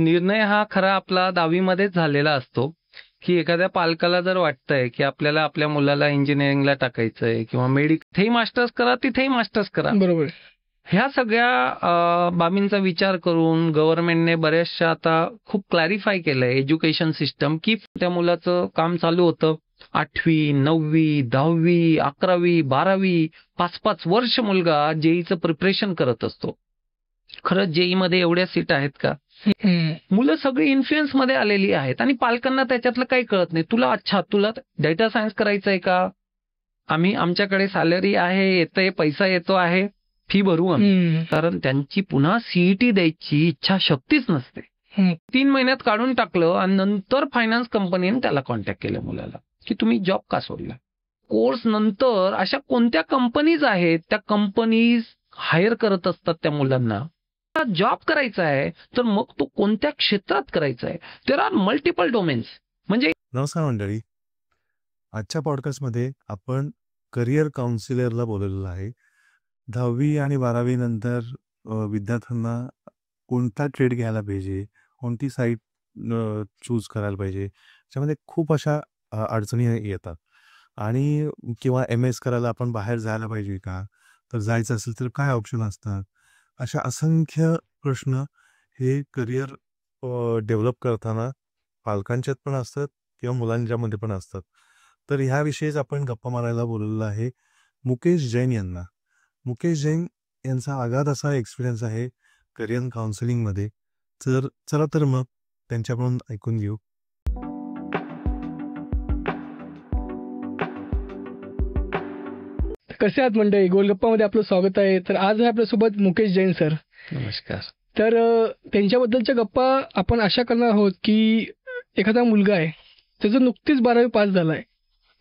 निर्णय हा खरा आपला 10वी मध्येच झालेला असतो, की एखाद्या पालकाला जर वाटतंय की आपल्याला आपल्या मुलाला इंजिनिअरिंगला टाकायचंय किंवा इथेही मास्टर्स करा तिथेही मास्टर्स करा. बरोबर. ह्या सगळ्या बाबींचा विचार करून गव्हर्नमेंटने बऱ्याचशा आता खूप क्लॅरिफाय केलंय एज्युकेशन सिस्टम, की त्या मुलाचं काम चालू होतं 8वी, 9वी, 10वी, 11वी, 12वी, 5-5 वर्ष मुलगा जेईचं प्रिपरेशन करत असतो. खरंच जेई मध्ये एवढ्या सीट आहेत का? मुलं सगळी इन्फ्लुएन्स मध्ये आलेली आहेत आणि पालकांना त्याच्यातलं काही कळत नाही. तुला डेटा सायन्स करायचंय का? आमच्याकडे सॅलरी आहे, येतंय, पैसा येतो आहे, फी भरू आम्ही. कारण त्यांची पुन्हा सीईटी द्यायची इच्छा शक्तीच नसते. 3 महिन्यात काढून टाकलं आणि नंतर फायनान्स कंपनीने त्याला कॉन्टॅक्ट केलं मुलाला, की तुम्ही जॉब का सोडला? कोर्स नंतर अशा कोणत्या कंपनीज आहेत, त्या कंपनीज हायर करत असतात त्या मुलांना. जॉब करायचा आहे तर मग तो कोणत्या क्षेत्रात करायचा आहे? There are multiple domains. म्हणजे नमस्कार मंडळी, आजच्या पॉडकास्टमध्ये आपण करिअर काउन्सिलरला बोलवलेलं आहे. 10वी आणि 12वी नंतर विद्यार्थ्यांना कोणता ट्रेड घ्यायला पाहिजे, कोणती साईट चूज करायला पाहिजे, त्याच्यामध्ये खूप अशा अडचणी येतात. आणि किंवा MS करायला आपण बाहेर जायला पाहिजे का, तर जायचं असेल तर काय ऑप्शन असतात, अशा असंख्य प्रश्न हे करिअर डेव्हलप करताना पालकांच्यात पण असतात किंवा मुलांच्यामध्ये पण असतात. तर ह्याविषयीच आपण गप्पा मारायला बोललेलं आहे मुकेश जैन यांना. मुकेश जैन यांचा अगाध असा एक्सपिरियन्स आहे करिअर काउन्सिलिंगमध्ये. तर चला तर मग त्यांच्याकडून ऐकून घेऊ. कसे आहात मंडळी? गोलगप्पामध्ये आपलं स्वागत आहे. तर आज आहे आपल्यासोबत मुकेश जैन सर. नमस्कार. तर त्यांच्याबद्दलच्या गप्पा आपण अशा करणार आहोत की एखादा मुलगा आहे, त्याचं नुकतीच 12वी पास झालाय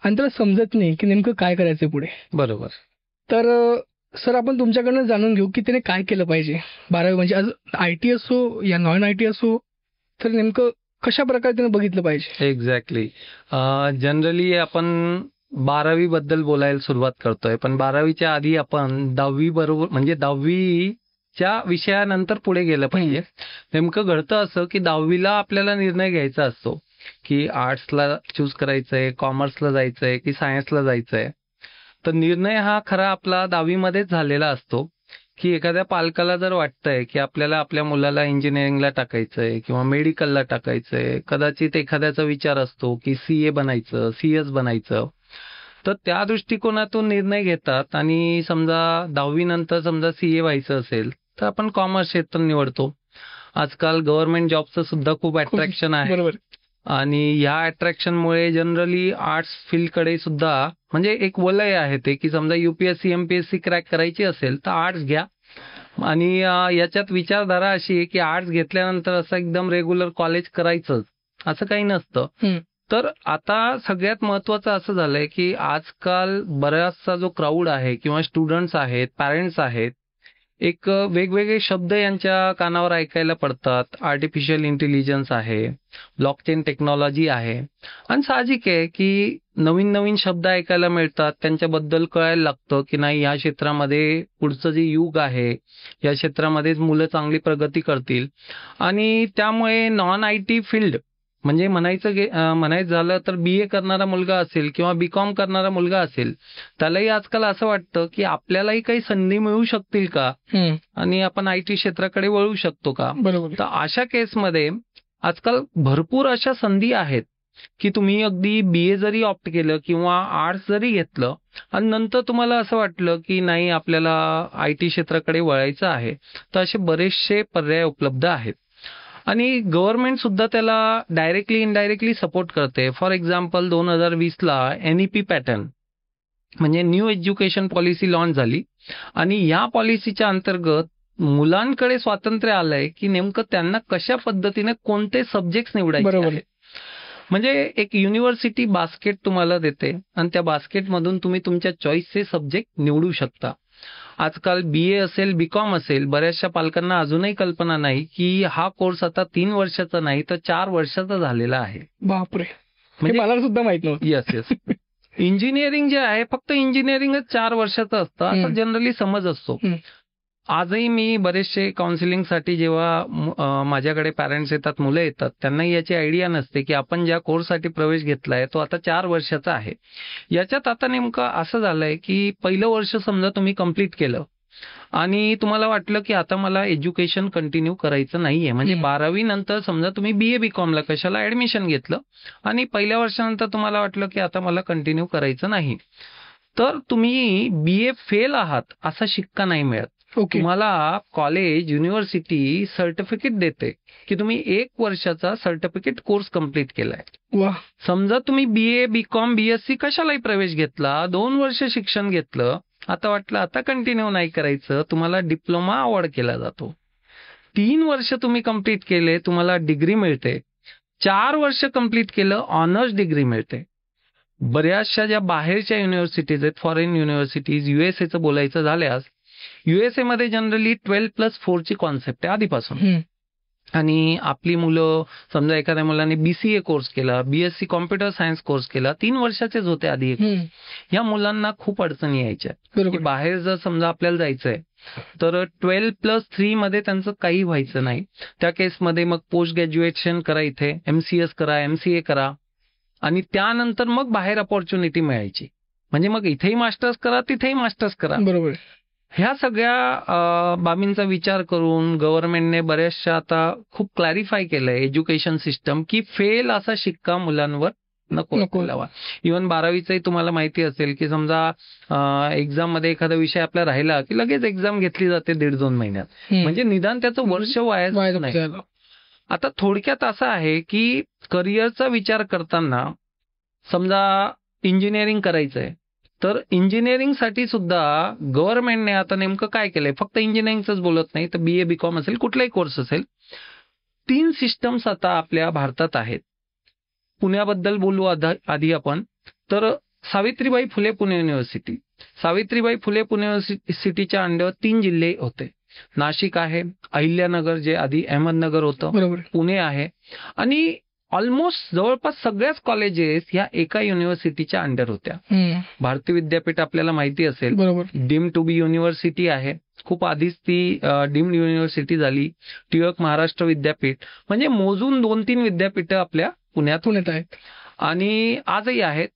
आणि त्याला समजत नाही की नेमकं काय करायचं पुढे. बरोबर. तर सर, आपण तुमच्याकडनं जाणून घेऊ की त्याने काय केलं पाहिजे. 12वी म्हणजे आज IT असो या नॉन IT असो, तर नेमकं कशा प्रकारे त्याने बघितलं पाहिजे. एक्झॅक्टली. जनरली आपण 12वी बद्दल बोलायला सुरुवात करतोय, पण 12वीच्या आधी आपण 10वी बरोबर म्हणजे 10वीच्या विषयानंतर पुढे गेलं पाहिजे. नेमकं घडतं असं की 10वीला आपल्याला निर्णय घ्यायचा असतो की आर्ट्सला चूज करायचंय, कॉमर्सला जायचंय की सायन्सला जायचंय. तर निर्णय हा खरा आपला 10वी मध्येच झालेला असतो, की एखाद्या पालकाला जर वाटतंय की आपल्याला आपल्या मुलाला इंजिनिअरिंगला टाकायचंय किंवा मेडिकलला टाकायचंय, कदाचित एखाद्याचा विचार असतो की CA बनायचं, CS बनायचं, तर त्या दृष्टिकोनातून निर्णय घेतात. आणि समजा 10वी नंतर समजा CA व्हायचं असेल तर आपण कॉमर्स क्षेत्र निवडतो. आजकाल गव्हर्नमेंट जॉबचं सुद्धा खूप अट्रॅक्शन आहे. बरोबर. आणि या अट्रॅक्शनमुळे जनरली आर्ट्स फील्डकडे सुद्धा म्हणजे एक वलय आहे ते, की समजा UPSC MPSC क्रॅक करायची असेल तर आर्ट्स घ्या. आणि याच्यात विचारधारा अशी आहे की आर्ट्स घेतल्यानंतर असं एकदम रेग्युलर कॉलेज करायचंच असं काही नसतं. तर आता सगळ्यात महत्वाचं असं झालंय की आजकाल बराचसा जो क्राऊड आहे किंवा स्टुडंट्स आहेत, पॅरेंट्स आहेत, एक वेगवेगळे शब्द यांच्या कानावर ऐकायला पडतात. आर्टिफिशियल इंटेलिजन्स आहे, ब्लॉकचेन टेक्नॉलॉजी आहे, आणि साहजिक आहे की नवीन नवीन शब्द ऐकायला मिळतात. त्यांच्याबद्दल कळायला लागतं की नाही, या क्षेत्रामध्ये पुढचं जे युग आहे, या क्षेत्रामध्येच मुलं चांगली प्रगती करतील. आणि त्यामुळे नॉन IT फील्ड म्हणजे म्हणायचं झालं तर BA करणारा मुलगा असेल किंवा BCom करणारा मुलगा असेल, त्यालाही आजकाल असं वाटतं की आपल्यालाही काही संधी मिळू शकतील का आणि आपण IT क्षेत्राकडे वळू शकतो का. बरोबर. तर अशा केसमध्ये आजकाल भरपूर अशा संधी आहेत की तुम्ही अगदी BA जरी ऑप्ट केलं किंवा आर्ट्स जरी घेतलं आणि नंतर तुम्हाला असं वाटलं की नाही, आपल्याला IT क्षेत्राकडे वळायचं आहे, तर असे बरेचसे पर्याय उपलब्ध आहेत. आणि गव्हर्नमेंट सुद्धा त्याला डायरेक्टली इनडायरेक्टली सपोर्ट करते. फॉर एक्झाम्पल 2020ला NEP पॅटर्न म्हणजे न्यू एज्युकेशन पॉलिसी लॉन्च झाली आणि या पॉलिसीच्या अंतर्गत मुलांकडे स्वातंत्र्य आलंय की नेमकं त्यांना कशा पद्धतीने कोणते सब्जेक्ट्स निवडायचे आहेत. म्हणजे एक युनिव्हर्सिटी बास्केट तुम्हाला देते आणि त्या बास्केटमधून तुम्ही तुमच्या चॉईसचे सब्जेक्ट निवडू शकता. आजकाल BA असेल, BCom असेल, बऱ्याचशा पालकांना अजूनही कल्पना नाही की हा कोर्स आता 3 वर्षाचा नाही तर 4 वर्षाचा झालेला आहे. बापरे, म्हणजे मला सुद्धा माहित नव्हतं. येस. इंजिनिअरिंग जे आहे फक्त इंजिनिअरिंगच 4 वर्षाचं असतं असं जनरली समज असतो. आजही मी बरेचसे काउन्सिलिंगसाठी जेव्हा माझ्याकडे पॅरेंट्स येतात, मुलं येतात, त्यांनाही याची आयडिया नसते की आपण ज्या कोर्ससाठी प्रवेश घेतलाय तो आता 4 वर्षाचा आहे. याच्यात आता नेमकं असं झालंय की पहिलं वर्ष समजा तुम्ही कंप्लीट केलं आणि तुम्हाला वाटलं की आता मला एज्युकेशन कंटिन्यू करायचं नाहीये, म्हणजे 12वी नंतर समजा तुम्ही BA BCom ला कशाला ऍडमिशन घेतलं आणि पहिल्या वर्षानंतर तुम्हाला वाटलं की आता मला कंटिन्यू करायचं नाही, तर तुम्ही BA फेल आहात असा शिक्का नाही मिळत. ओके. तुम्हाला कॉलेज, युनिव्हर्सिटी सर्टिफिकेट देते की तुम्ही 1 वर्षाचा सर्टिफिकेट कोर्स कंप्लीट केलाय. वा. समजा तुम्ही BA BCom BSc कशालाही प्रवेश घेतला, 2 वर्ष शिक्षण घेतलं, आता वाटलं आता कंटिन्यू नाही करायचं, तुम्हाला डिप्लोमा अवॉर्ड केला जातो. 3 वर्ष तुम्ही कंप्लीट केले, तुम्हाला डिग्री मिळते. 4 वर्ष कंप्लीट केलं, ऑनर्स डिग्री मिळते. बऱ्याचशा ज्या बाहेरच्या युनिव्हर्सिटीज आहेत, फॉरेन युनिव्हर्सिटीज, USAचं बोलायचं झाल्यास USA मध्ये जनरली 12+4 ची कॉन्सेप्ट आहे आधीपासून. आणि आपली मुलं समजा एखाद्या मुलाने BCA कोर्स केला, BSc कॉम्प्युटर सायन्स कोर्स केला, 3 वर्षाचेच होते आधी. या मुलांना खूप अडचणी यायच्या की बरोबर. बाहेर जर समजा आपल्याला जायचंय तर 12+3 मध्ये त्यांचं काही व्हायचं नाही. त्या केसमध्ये मग पोस्ट ग्रॅज्युएशन करा, इथे MCS करा, MCA करा आणि त्यानंतर मग बाहेर अपॉर्च्युनिटी मिळायची. म्हणजे मग इथेही मास्टर्स करा, तिथेही मास्टर्स करा. बरोबर. ह्या सगळ्या बाबींचा विचार करून गव्हर्नमेंटने बऱ्याचशा आता खूप क्लॅरिफाय केलंय एज्युकेशन सिस्टम की फेल असा शिक्का मुलांवर नको लावा. इव्हन 12वीचंही तुम्हाला माहिती असेल की समजा एक्झाम मध्ये एखादा विषय आपला राहिला की लगेच एक्झाम घेतली जाते 1.5-2 महिन्यात. म्हणजे निदान त्याचं वर्ष वाया नाही. आता थोडक्यात असं आहे की करिअरचा विचार करताना समजा इंजिनिअरिंग करायचंय तर इंजिनिअरिंगसाठी सुद्धा गव्हर्नमेंटने आता नेमकं काय केलंय, फक्त इंजिनिअरिंगच बोलत नाही तर BA BCom असेल, कुठलाही कोर्स असेल, 3 सिस्टम्स आता आपल्या भारतात आहेत. पुण्याबद्दल बोलू आधी आपण तर सावित्रीबाई फुले पुणे युनिव्हर्सिटी. सावित्रीबाई फुले पुणे युनिव्हर्सिटीच्या अंडर 3 जिल्हे होते. नाशिक आहे, अहिल्यानगर जे आधी अहमदनगर होतं, बरोबर. पुणे आहे आणि ऑलमोस्ट जवळपास सगळ्याच कॉलेजेस ह्या एका युनिव्हर्सिटीच्या अंडर होत्या. भारती विद्यापीठ आपल्याला माहिती असेल, बरोबर. डीम टू बी युनिव्हर्सिटी आहे, खूप आधीच ती डीम्ड युनिव्हर्सिटी झाली. टिळक महाराष्ट्र विद्यापीठ, म्हणजे मोजून 2-3 विद्यापीठं आपल्या पुण्यात आहेत आणि आजही आहेत.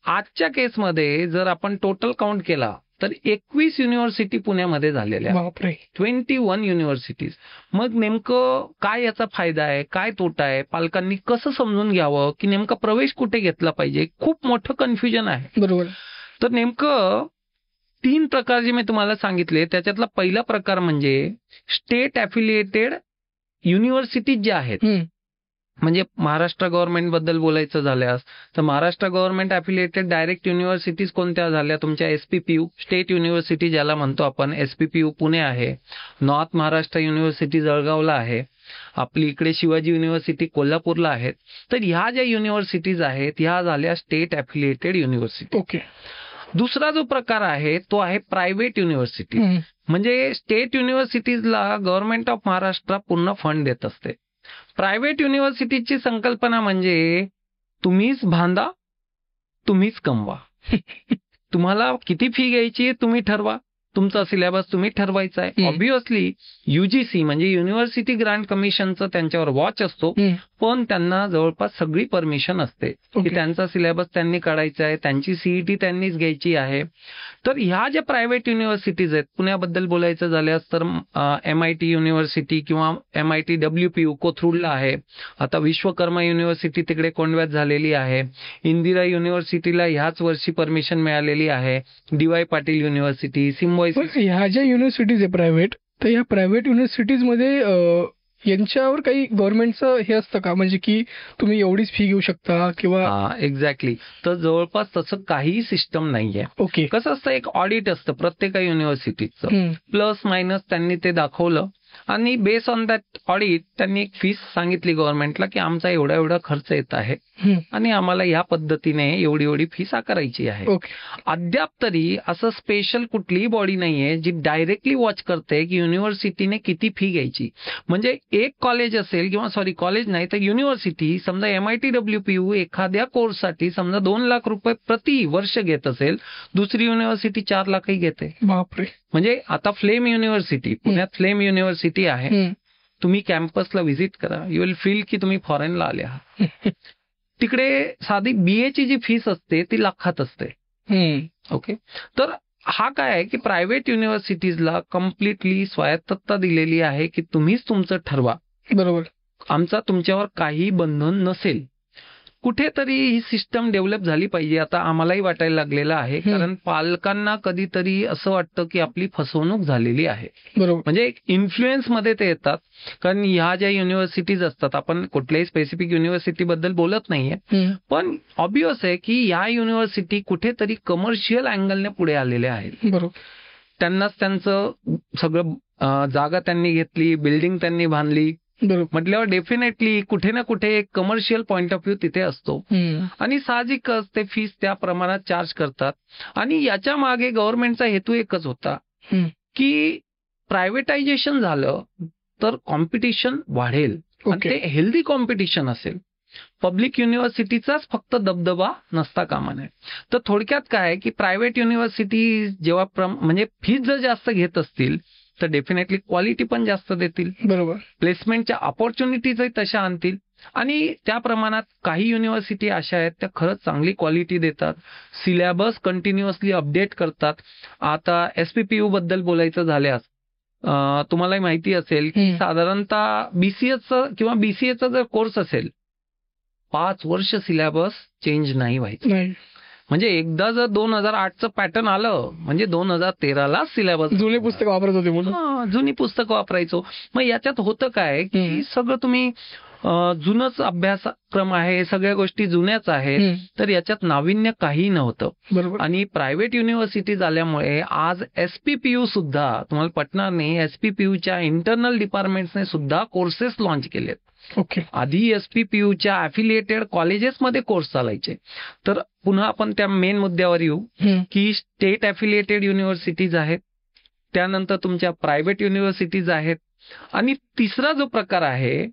आजच्या केसमध्ये जर आपण टोटल काउंट केला तर 21 युनिव्हर्सिटी पुण्यामध्ये झालेल्या, 21 युनिव्हर्सिटीज. मग नेमकं काय याचा फायदा आहे, काय तोटा आहे, पालकांनी कसं समजून घ्यावं की नेमका प्रवेश कुठे घेतला पाहिजे, खूप मोठं कन्फ्युजन आहे. बरोबर. तर नेमकं 3 प्रकार जे मी तुम्हाला सांगितले त्याच्यातला पहिला प्रकार म्हणजे स्टेट अफिलिएटेड युनिव्हर्सिटीज ज्या आहेत, म्हणजे महाराष्ट्र गव्हर्नमेंट बद्दल बोलायचं झाल्यास तर Maharashtra government affiliated direct universities कोणत्या झाल्या तुमच्या, SPPU स्टेट युनिव्हर्सिटी ज्याला म्हणतो आपण, SPPU पुणे आहे, नॉर्थ महाराष्ट्र युनिव्हर्सिटी जळगावला आहे, आपली इकडे शिवाजी युनिव्हर्सिटी कोल्हापूरला आहेत. तर ह्या ज्या युनिव्हर्सिटीज आहेत ह्या झाल्या स्टेट अफिलिएटेड युनिव्हर्सिटी. ओके. दुसरा जो प्रकार आहे तो आहे प्रायव्हेट युनिव्हर्सिटी. म्हणजे स्टेट युनिव्हर्सिटीजला गव्हर्नमेंट ऑफ महाराष्ट्र पूर्ण फंड देत असते. प्रायव्हेट युनिव्हर्सिटीची संकल्पना म्हणजे तुम्हीच बांधा, तुम्हीच कमवा. तुम्हाला किती फी घ्यायची तुम्ही ठरवा, तुमचा सिलेबस तुम्ही ठरवायचा आहे. ऑब्व्हियसली UGC म्हणजे युनिव्हर्सिटी ग्रांट कमिशनचं त्यांच्यावर वॉच असतो, पण त्यांना जवळपास सगळी परमिशन असते की त्यांचा सिलेबस त्यांनी काढायचा आहे, त्यांची CET त्यांनीच घ्यायची आहे. तर ह्या ज्या प्रायव्हेट युनिव्हर्सिटीज आहेत, पुण्याबद्दल बोलायचं झाल्यास तर MIT युनिव्हर्सिटी किंवा MIT WPU कोथरूडला आहे, आता विश्वकर्मा युनिव्हर्सिटी तिकडे कोंडव्यात झालेली आहे, इंदिरा युनिव्हर्सिटीला ह्याच वर्षी परमिशन मिळालेली आहे, DY पाटील युनिव्हर्सिटी, ह्या ज्या युनिव्हर्सिटीज आहे प्रायव्हेट, तर या प्रायव्हेट युनिव्हर्सिटीज मध्ये यांच्यावर काही गव्हर्नमेंटचं हे असतं का, म्हणजे की तुम्ही एवढीच फी घेऊ शकता किंवा? एक्झॅक्टली. तर जवळपास तसं काही सिस्टम नाहीये. ओके. कसं असतं, एक ऑडिट असतं प्रत्येक युनिव्हर्सिटीचं, प्लस मायनस त्यांनी ते दाखवलं आणि बेस ऑन दॅट ऑडिट त्यांनी एक फीस सांगितली गव्हर्नमेंटला की आमचा एवढा खर्च येत आहे, आणि आम्हाला या पद्धतीने एवढी एवढी फीस आकारायची आहे. ओके. अद्याप तरी असं स्पेशल कुठलीही बॉडी नाहीये जी डायरेक्टली वॉच करते की युनिव्हर्सिटीने किती फी घ्यायची. म्हणजे एक कॉलेज असेल किंवा कॉलेज नाही तर युनिव्हर्सिटी समजा MIT-WPU एखाद्या कोर्ससाठी समजा 2 लाख रुपये प्रति वर्ष घेत असेल, दुसरी युनिव्हर्सिटी 4 लाखही घेते. बापरे. म्हणजे आता फ्लेम युनिव्हर्सिटी, पुण्यात फ्लेम युनिव्हर्सिटी आहे, तुम्ही कॅम्पसला व्हिजिट करा, यू विल फील की तुम्ही फॉरेनला आले आहात. तिकडे साधी BA ची जी फीस असते ती लाखात असते. ओके. तर हा काय आहे की प्रायव्हेट युनिव्हर्सिटीजला कम्प्लिटली स्वायत्तता दिलेली आहे की तुम्हीच तुमचं ठरवा. बरोबर. आमचा तुमच्यावर काही बंधन नसेल. कुठेतरी ही सिस्टम डेव्हलप झाली पाहिजे. आता आम्हालाही वाटायला लागलेलं आहे, कारण पालकांना कधीतरी असं वाटतं की आपली फसवणूक झालेली आहे. बरोबर. म्हणजे एक इन्फ्लुएन्स मध्ये ते येतात. कारण ह्या ज्या युनिव्हर्सिटीज असतात, आपण कुठल्याही स्पेसिफिक युनिव्हर्सिटी बद्दल बोलत नाहीये, पण ऑब्वियस आहे की या युनिव्हर्सिटी कुठेतरी कमर्शियल अँगलने पुढे आलेल्या आहेत. बरोबर. त्यांनाच त्यांचं सगळं जागा त्यांनी घेतली, बिल्डिंग त्यांनी बांधली म्हटल्यावर डेफिनेटली कुठे ना कुठे एक कमर्शियल पॉइंट ऑफ व्ह्यू तिथे असतो. आणि साहजिकच ते फीस त्या प्रमाणात चार्ज करतात. आणि याच्या मागे गव्हर्नमेंटचा हेतू एकच होता की प्रायव्हेटायझेशन झालं तर कॉम्पिटिशन वाढेल आणि ते हेल्दी कॉम्पिटिशन असेल. पब्लिक युनिव्हर्सिटीचाच फक्त दबदबा नसता कामा नये. तर थोडक्यात काय की प्रायव्हेट युनिव्हर्सिटी जेव्हा म्हणजे फीस जर जास्त घेत असतील तर डेफिनेटली क्वालिटी पण जास्त देतील. बरोबर. प्लेसमेंटच्या ऑपॉर्च्युनिटीजही तशा आणतील. आणि त्या प्रमाणात काही युनिव्हर्सिटी अशा आहेत त्या खरंच चांगली क्वालिटी देतात, सिलेबस कंटिन्युअसली अपडेट करतात. आता SPPU बद्दल बोलायचं झाल्यास तुम्हालाही माहिती असेल की साधारणतः BCSचा किंवा BCAचा जर कोर्स असेल 5 वर्ष सिलेबस चेंज नाही व्हायचं. म्हणजे एकदा जर 2008चं पॅटर्न आलं म्हणजे 2013ला सिलेबस. जुनी पुस्तकं वापरत होते म्हणून. जुनी पुस्तकं वापरायचो. मग याच्यात होतं काय की सगळं तुम्ही जुनच अभ्यासक्रम आहे, सगळ्या गोष्टी जुन्याच आहेत, तर याच्यात नाविन्य काही नव्हतं. बरोबर. आणि प्रायव्हेट युनिव्हर्सिटीज आल्यामुळे आज SPPU सुद्धा, तुम्हाला पटणार नाही, SPPUच्या इंटरनल डिपार्टमेंट्सने सुद्धा कोर्सेस लॉन्च केलेत. ओके. आधी SPPUच्या अफिलिएटेड कॉलेजेसमध्ये कोर्स चालायचे. तर पुन्हा आपण त्या मेन मुद्द्यावर येऊ की स्टेट अफिलिएटेड युनिव्हर्सिटीज आहेत, त्यानंतर तुमच्या प्रायव्हेट युनिव्हर्सिटीज आहेत, आणि तिसरा जो प्रकार आहे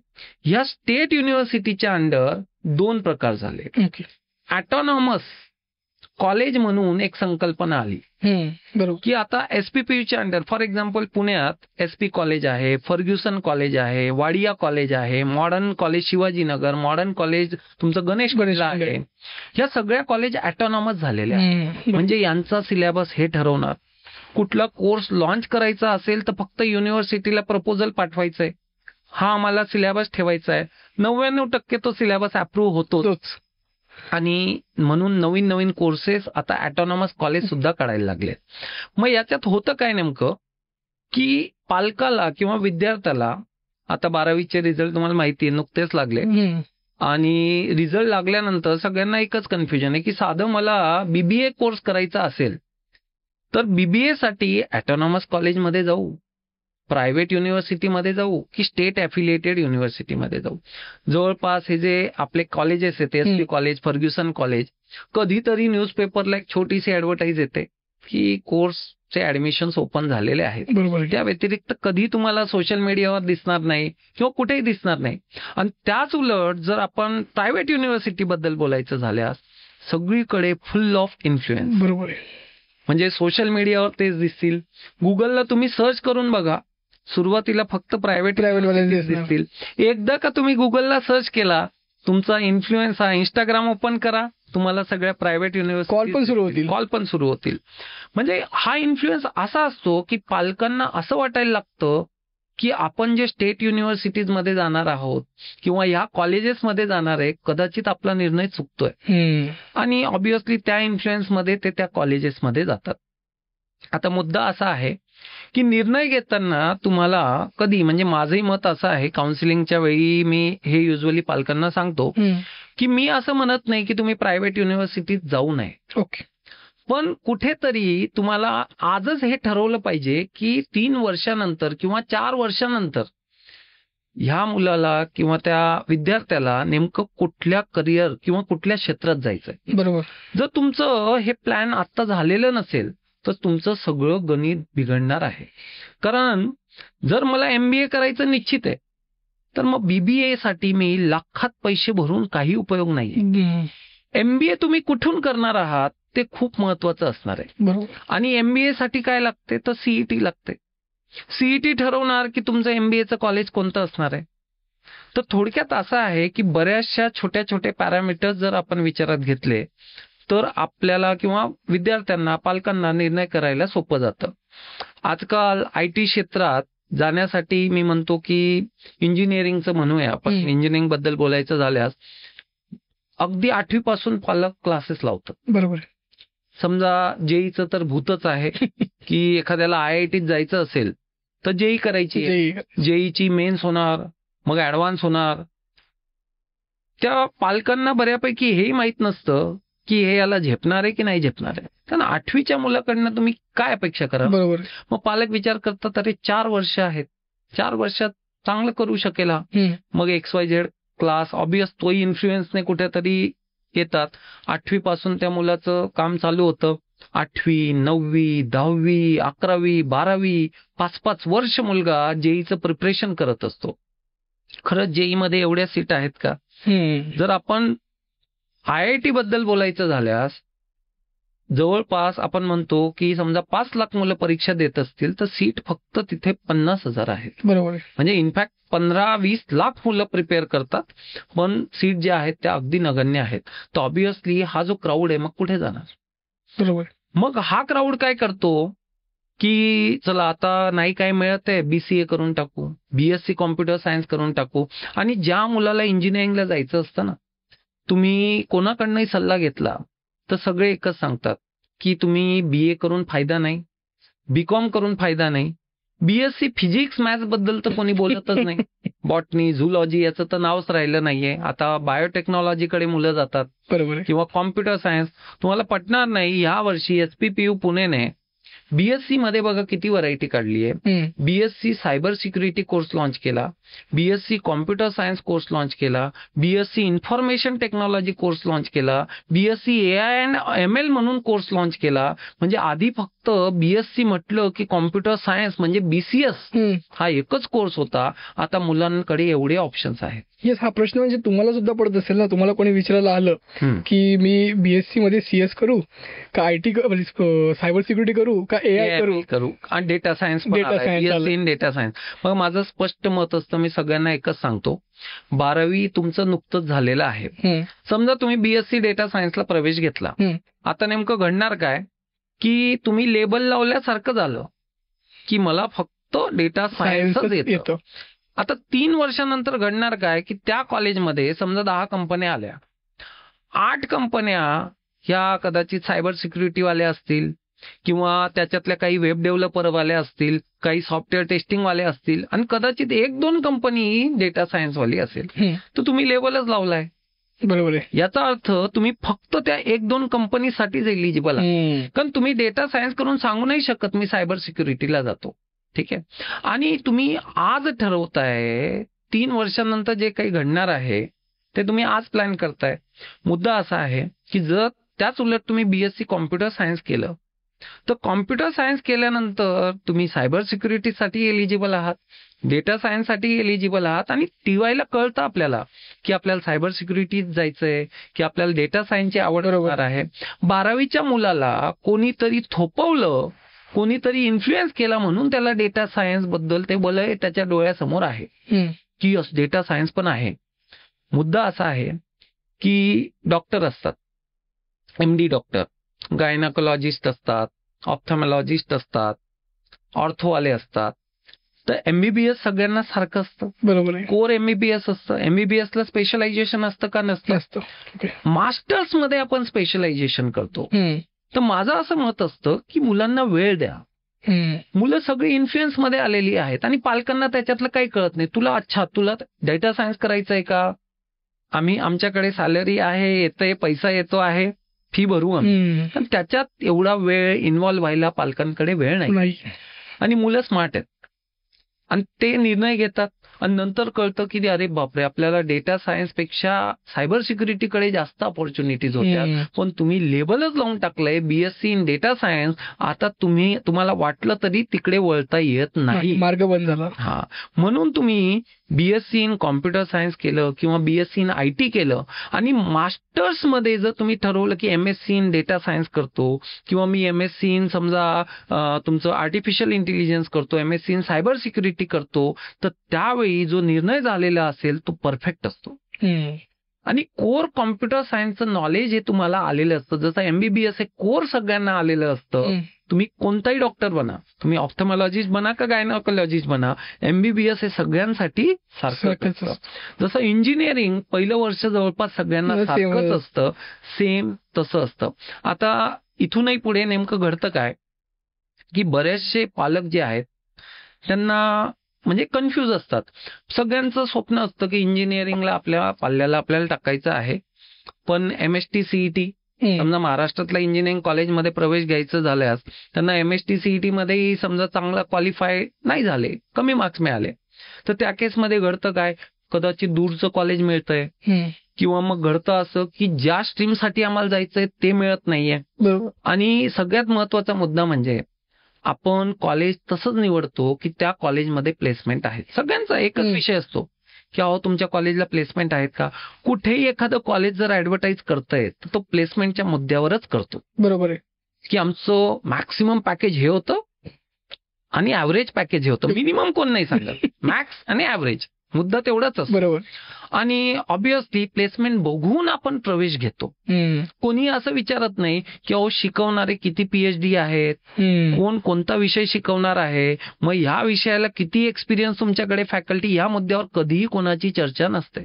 या स्टेट युनिव्हर्सिटीच्या अंडर 2 प्रकार झाले. ऑटोनॉमस कॉलेज म्हणून एक संकल्पना आली. बरोबर. की आता SPPUच्या अंडर फॉर एक्झाम्पल पुण्यात SP कॉलेज आहे, फर्ग्युसन कॉलेज आहे, वाडिया कॉलेज आहे, modern college Shivajinagar, modern college तुमचं गणेश आहे. या सगळ्या कॉलेज ऑटोनॉमस झालेल्या आहेत. म्हणजे यांचा सिलेबस हे ठरवणार. कुठला कोर्स लॉन्च करायचा असेल तर फक्त युनिव्हर्सिटीला प्रपोजल पाठवायचंय, हा आम्हाला सिलेबस ठेवायचा आहे. 99% तो सिलेबस अप्रूव्ह होतोच. आणि म्हणून नवीन नवीन कोर्सेस आता ऑटोनॉमस कॉलेज सुद्धा काढायला लागले. मग याच्यात होतं काय नेमकं की पालकाला किंवा विद्यार्थ्याला, आता 12वीचे रिझल्ट तुम्हाला माहिती आहे नुकतेच लागले, आणि रिझल्ट लागल्यानंतर सगळ्यांना एकच कन्फ्युजन आहे की साधं मला BBA कोर्स करायचा असेल तर BBA साठी ऑटोनॉमस कॉलेजमध्ये जाऊ, प्रायव्हेट युनिव्हर्सिटीमध्ये जाऊ की स्टेट अफिलिएटेड युनिव्हर्सिटीमध्ये जाऊ. जवळपास हे जे आपले कॉलेजेस आहेत, SP कॉलेज, फर्ग्युसन कॉलेज, कधीतरी न्यूजपेपरला एक छोटीशी ऍडव्हर्टाईज येते की कोर्सचे ऍडमिशन्स ओपन झालेले आहेत. त्या व्यतिरिक्त कधी तुम्हाला सोशल मीडियावर दिसणार नाही किंवा कुठेही दिसणार नाही. आणि त्याच उलट जर आपण प्रायव्हेट युनिव्हर्सिटी बद्दल बोलायचं झाल्यास सगळीकडे फुल ऑफ इन्फ्लुएन्स. बरोबर. म्हणजे सोशल मीडियावर तेच दिसतील. गुगलला तुम्ही सर्च करून बघा, सुरुवातीला फक्त प्रायव्हेट दिसतील. एकदा का तुम्ही गुगलला सर्च केला, तुमचा इन्फ्लुएन्स हा इंस्टाग्राम ओपन करा, तुम्हाला सगळ्या प्रायव्हेट युनिव्हर्सिटी कॉल पण सुरू होतील. म्हणजे हा इन्फ्लुएन्स असा असतो की पालकांना असं वाटायला लागतं की आपण जे स्टेट युनिव्हर्सिटीज मध्ये जाणार आहोत किंवा या कॉलेजेसमध्ये जाणार आहे, कदाचित आपला निर्णय चुकतोय. आणि ऑब्व्हियसली त्या इन्फ्लुएन्स मध्ये ते त्या कॉलेजेसमध्ये जातात. आता मुद्दा असा आहे की निर्णय घेताना तुम्हाला कधी, म्हणजे माझंही मत असं आहे, काउन्सिलिंगच्या वेळी मी हे युजली पालकांना सांगतो की मी असं म्हणत नाही की तुम्ही प्रायव्हेट युनिव्हर्सिटीत जाऊ नये. ओके. पण कुठेतरी तुम्हाला आजच हे ठरवलं पाहिजे की 3 वर्षानंतर किंवा 4 वर्षानंतर ह्या मुलाला किंवा त्या विद्यार्थ्याला नेमकं कुठल्या करिअर किंवा कुठल्या क्षेत्रात जायचंय. बरोबर. जर तुमचं हे प्लॅन आता झालेलं नसेल तर तुमचं सगळं गणित बिघडणार आहे. कारण जर मला MBA करायचं निश्चित आहे तर मग BBA साठी मी लाखात पैसे भरून काही उपयोग नाहीये. MBA तुम्ही कुठून करणार आहात ते खूप महत्वाचं असणार आहे. बरोबर. आणि MBA साठी काय लागते तर CET लागते. CET ठरवणार की तुमचं MBAचं कॉलेज कोणतं असणार आहे. तर थोडक्यात असं आहे की बऱ्याचशा छोट्या छोट्या पॅरामीटर्स जर आपण विचारात घेतले तर आपल्याला किंवा विद्यार्थ्यांना पालकांना निर्णय करायला सोपं जातं. आजकाल IT क्षेत्रात जाण्यासाठी मी म्हणतो की इंजिनिअरिंगचं म्हणूया आपण, इंजिनिअरिंग बद्दल बोलायचं झाल्यास अगदी 8वी पासून पालक क्लासेस लावतात. बरोबर. समजा जेईचं तर भूतच आहे की एखाद्याला IITत जायचं असेल तर जेई करायची, जेईची मेन्स होणार, मग ऍडव्हान्स होणार. त्या पालकांना बऱ्यापैकी हेही माहित नसतं की हे याला झेपणार आहे की नाही झेपणार आहे. कारण 8वीच्या मुलाकडनं तुम्ही काय अपेक्षा करा. बरोबर. मग पालक विचार करतात अरे 4 वर्ष आहेत, 4 वर्षात चांगलं करू शकेल. मग XYZ क्लास ऑब्वियस तोही इन्फ्लुएन्सने कुठेतरी येतात. 8वी पासून त्या मुलाचं काम चालू होतं. 8वी, 9वी, 10वी, 11वी, 12वी 5-5 वर्ष मुलगा जेईचं प्रिपरेशन करत असतो. खरंच जेई मध्ये एवढ्या सीट आहेत का? जर आपण IIT बद्दल बोलायचं झाल्यास जवळपास आपण म्हणतो की समजा 5 लाख मुलं परीक्षा देत असतील तर सीट फक्त तिथे 50,000 आहेत. बरोबर. म्हणजे इनफॅक्ट 15-20 लाख मुलं प्रिपेअर करतात पण सीट ज्या आहेत त्या अगदी नगण्य आहेत. तर ऑब्विसली हा जो क्राऊड आहे मग कुठे जाणार. बरोबर. मग हा क्राऊड काय करतो की चला आता नाही काय मिळत आहे BCA करून टाकू, BSc कॉम्प्युटर सायन्स करून टाकू. आणि ज्या मुलाला इंजिनिअरिंगला जायचं असतं ना, तुम्ही कोणाकडनंही सल्ला घेतला तर सगळे एकच सांगतात की तुम्ही BA करून फायदा नाही, BCom करून फायदा नाही. BSc फिजिक्स मॅथ्स बद्दल तर कोणी बोलतच नाही. बॉटनी, झूलॉजी याचं तर नावच राहिलं नाहीये. आता बायोटेक्नॉलॉजीकडे मुलं जातात. बरोबर. किंवा कॉम्प्युटर सायन्स. तुम्हाला पटणार नाही, या वर्षी SPPU पुणेने BSc मध्ये बघा किती व्हरायटी काढली आहे. BSc cyber security course launch केला, BSc computer science course launch केला, BSc information technology course launch केला, BSc AI अँड ML म्हणून कोर्स लॉन्च केला. म्हणजे आधी फक्त BSc म्हटलं की कॉम्प्युटर सायन्स म्हणजे BCS हा एकच कोर्स होता. आता मुलांकडे एवढे ऑप्शन्स आहेत. येस, हा प्रश्न म्हणजे तुम्हाला सुद्धा पडत असेल ना. तुम्हाला कोणी विचारायला आलं की मी BSc मध्ये CS करू का IT सायबर सिक्युरिटी करू का AI करू आणि data science in data science. मग माझं स्पष्ट मत असतं, मी सगळ्यांना एकच सांगतो, 12वी तुमचं नुकतंच झालेलं आहे. समजा तुम्ही BSc डेटा सायन्सला प्रवेश घेतला. आता नेमकं घडणार काय की तुम्ही लेबल लावल्यासारखं झालं की मला फक्त डेटा सायन्सच येतं. आता 3 वर्षानंतर घडणार काय की त्या कॉलेजमध्ये समजा 10 कंपन्या आल्या, 8 कंपन्या ह्या कदाचित सायबर सिक्युरिटीवाल्या असतील किंवा त्याच्यातल्या काही वेब डेव्हलपरवाल्या असतील, काही सॉफ्टवेअर टेस्टिंगवाले असतील आणि कदाचित 1-2 कंपनी डेटा सायन्सवाली असेल. तर तुम्ही लेबलच लावलाय. बरोबर आहे. याचा अर्थ तुम्ही फक्त त्या 1-2 कंपनीसाठीच एलिजिबल आहात. कारण तुम्ही डेटा सायन्स करून सांगू नाही शकत मी सायबर सिक्युरिटीला जातो. ठीक आहे. आणि तुम्ही आज ठरवताय, 3 वर्षानंतर जे काही घडणार आहे ते तुम्ही आज प्लॅन करताय. मुद्दा असा आहे की जर त्याच उलट तुम्ही BSc कॉम्प्युटर सायन्स केलं तर कॉम्प्युटर सायन्स केल्यानंतर तुम्ही सायबर सिक्युरिटीसाठी एलिजिबल आहात, डेटा सायन्ससाठी एलिजिबल आहात. आणि TYला कळतं आपल्याला की आपल्याला सायबर सिक्युरिटीत जायचंय की आपल्याला डेटा सायन्सची आवड होणार आहे. 12वीच्या मुलाला कोणीतरी थोपवलं, कोणीतरी इन्फ्लुएन्स केला म्हणून त्याला डेटा सायन्स बद्दल ते वलय त्याच्या डोळ्यासमोर आहे की डेटा सायन्स पण आहे. मुद्दा असा आहे की डॉक्टर असतात, MD डॉक्टर, गायनाकोलॉजिस्ट असतात, ऑप्थॅमॉलॉजिस्ट असतात, ऑर्थोवाले असतात. तर MBBS सगळ्यांना सारखं असतं. बरोबर आहे. कोर MBBS असतं. MBBSला स्पेशलायझेशन असतं का नसतं. मास्टर्स मध्ये आपण स्पेशलायझेशन करतो. तर माझं असं मत असतं की मुलांना वेळ द्या. मुलं सगळी इन्फ्लुएन्स मध्ये आलेली आहेत आणि पालकांना त्याच्यातलं काही कळत नाही. तुला डेटा सायन्स करायचं आहे का, आमच्याकडे सॅलरी आहे, येतंय, पैसा येतो आहे, फी भरू आम्ही. पण त्याच्यात एवढा वेळ इन्व्हॉल्व्ह व्हायला पालकांकडे वेळ नाही. आणि मुलं स्मार्ट आहेत आणि ते निर्णय घेतात. आणि नंतर कळतं की अरे बापरे, आपल्याला डेटा सायन्स पेक्षा सायबर सिक्युरिटीकडे जास्त ऑपॉर्च्युनिटीज होत्या. पण तुम्ही लेबलच लावून टाकलंय बीएससी इन डेटा सायन्स. आता तुम्हाला वाटलं तरी तिकडे वळता येत नाही, मार्ग बंद झाला. हा, म्हणून तुम्ही बीएससी इन कॉम्प्युटर सायन्स केलं किंवा बीएससी इन आयटी केलं आणि मास्टर्स मध्ये जर तुम्ही ठरवलं की एमएससी इन डेटा सायन्स करतो किंवा मी एमएससी इन समजा तुमचं आर्टिफिशियल इंटेलिजन्स करतो, एमएससी इन सायबर सिक्युरिटी करतो, तर त्यावेळी जो निर्णय झालेला असेल तो परफेक्ट असतो. आणि कोर कॉम्प्युटर सायन्सचं नॉलेज हे तुम्हाला आलेलं असतं. जसं एमबीबीएस हे कोर सगळ्यांना आलेलं असतं. तुम्ही कोणताही डॉक्टर बना, तुम्ही ऑप्थमॉलॉजिस्ट बना का गायनॉकॉलॉजिस्ट बना, एमबीबीएस हे सगळ्यांसाठी सारखंच असतं. जसं इंजिनिअरिंग पहिलं वर्ष जवळपास सगळ्यांना सारखंच असतं, सेम तसं असतं. आता इथूनही पुढे नेमकं घडतं काय की बरेचसे पालक जे आहेत त्यांना म्हणजे कन्फ्यूज असतात. सगळ्यांचं स्वप्न असतं की इंजिनिअरिंगला आपल्या पाल्याला आपल्याला टाकायचं आहे, पण एमएसटी सीईटी समजा महाराष्ट्रातल्या इंजिनिअरिंग कॉलेजमध्ये प्रवेश घ्यायचं झाल्यास त्यांना एमएसटी सीईटी मध्ये समजा चांगला क्वालिफाय नाही झाले, कमी मार्क्स मिळाले, तर त्या केसमध्ये घडतं काय, कदाचित दूरचं कॉलेज मिळतंय किंवा मग घडतं असं की ज्या स्ट्रीमसाठी आम्हाला जायचंय ते मिळत नाहीये. आणि सगळ्यात महत्वाचा मुद्दा म्हणजे आपण कॉलेज तसंच निवडतो की त्या कॉलेजमध्ये प्लेसमेंट आहे. सगळ्यांचा एकच विषय असतो की अहो तुमच्या कॉलेजला प्लेसमेंट आहेत का. कुठेही एखादं कॉलेज जर ऍडव्हर्टाईज करतंय तर तो प्लेसमेंटच्या मुद्द्यावरच करतो. बरोबर आहे की आमचं मॅक्सिमम पॅकेज हे होतं आणि ऍव्हरेज पॅकेज हे होतं. मिनिमम कोण नाही सांगत, मॅक्स आणि ऍव्हरेज, मुद्दा तेवढाच असतो. बरोबर. आणि ऑब्व्हियसली प्लेसमेंट बघून आपण प्रवेश घेतो. कोणी असं विचारत नाही की अहो शिकवणारे किती पीएचडी आहेत, कोण कोणता विषय शिकवणार आहे, मग ह्या विषयाला किती एक्सपिरियन्स तुमच्याकडे फॅकल्टी, या मुद्द्यावर कधीही कोणाची चर्चा नसते.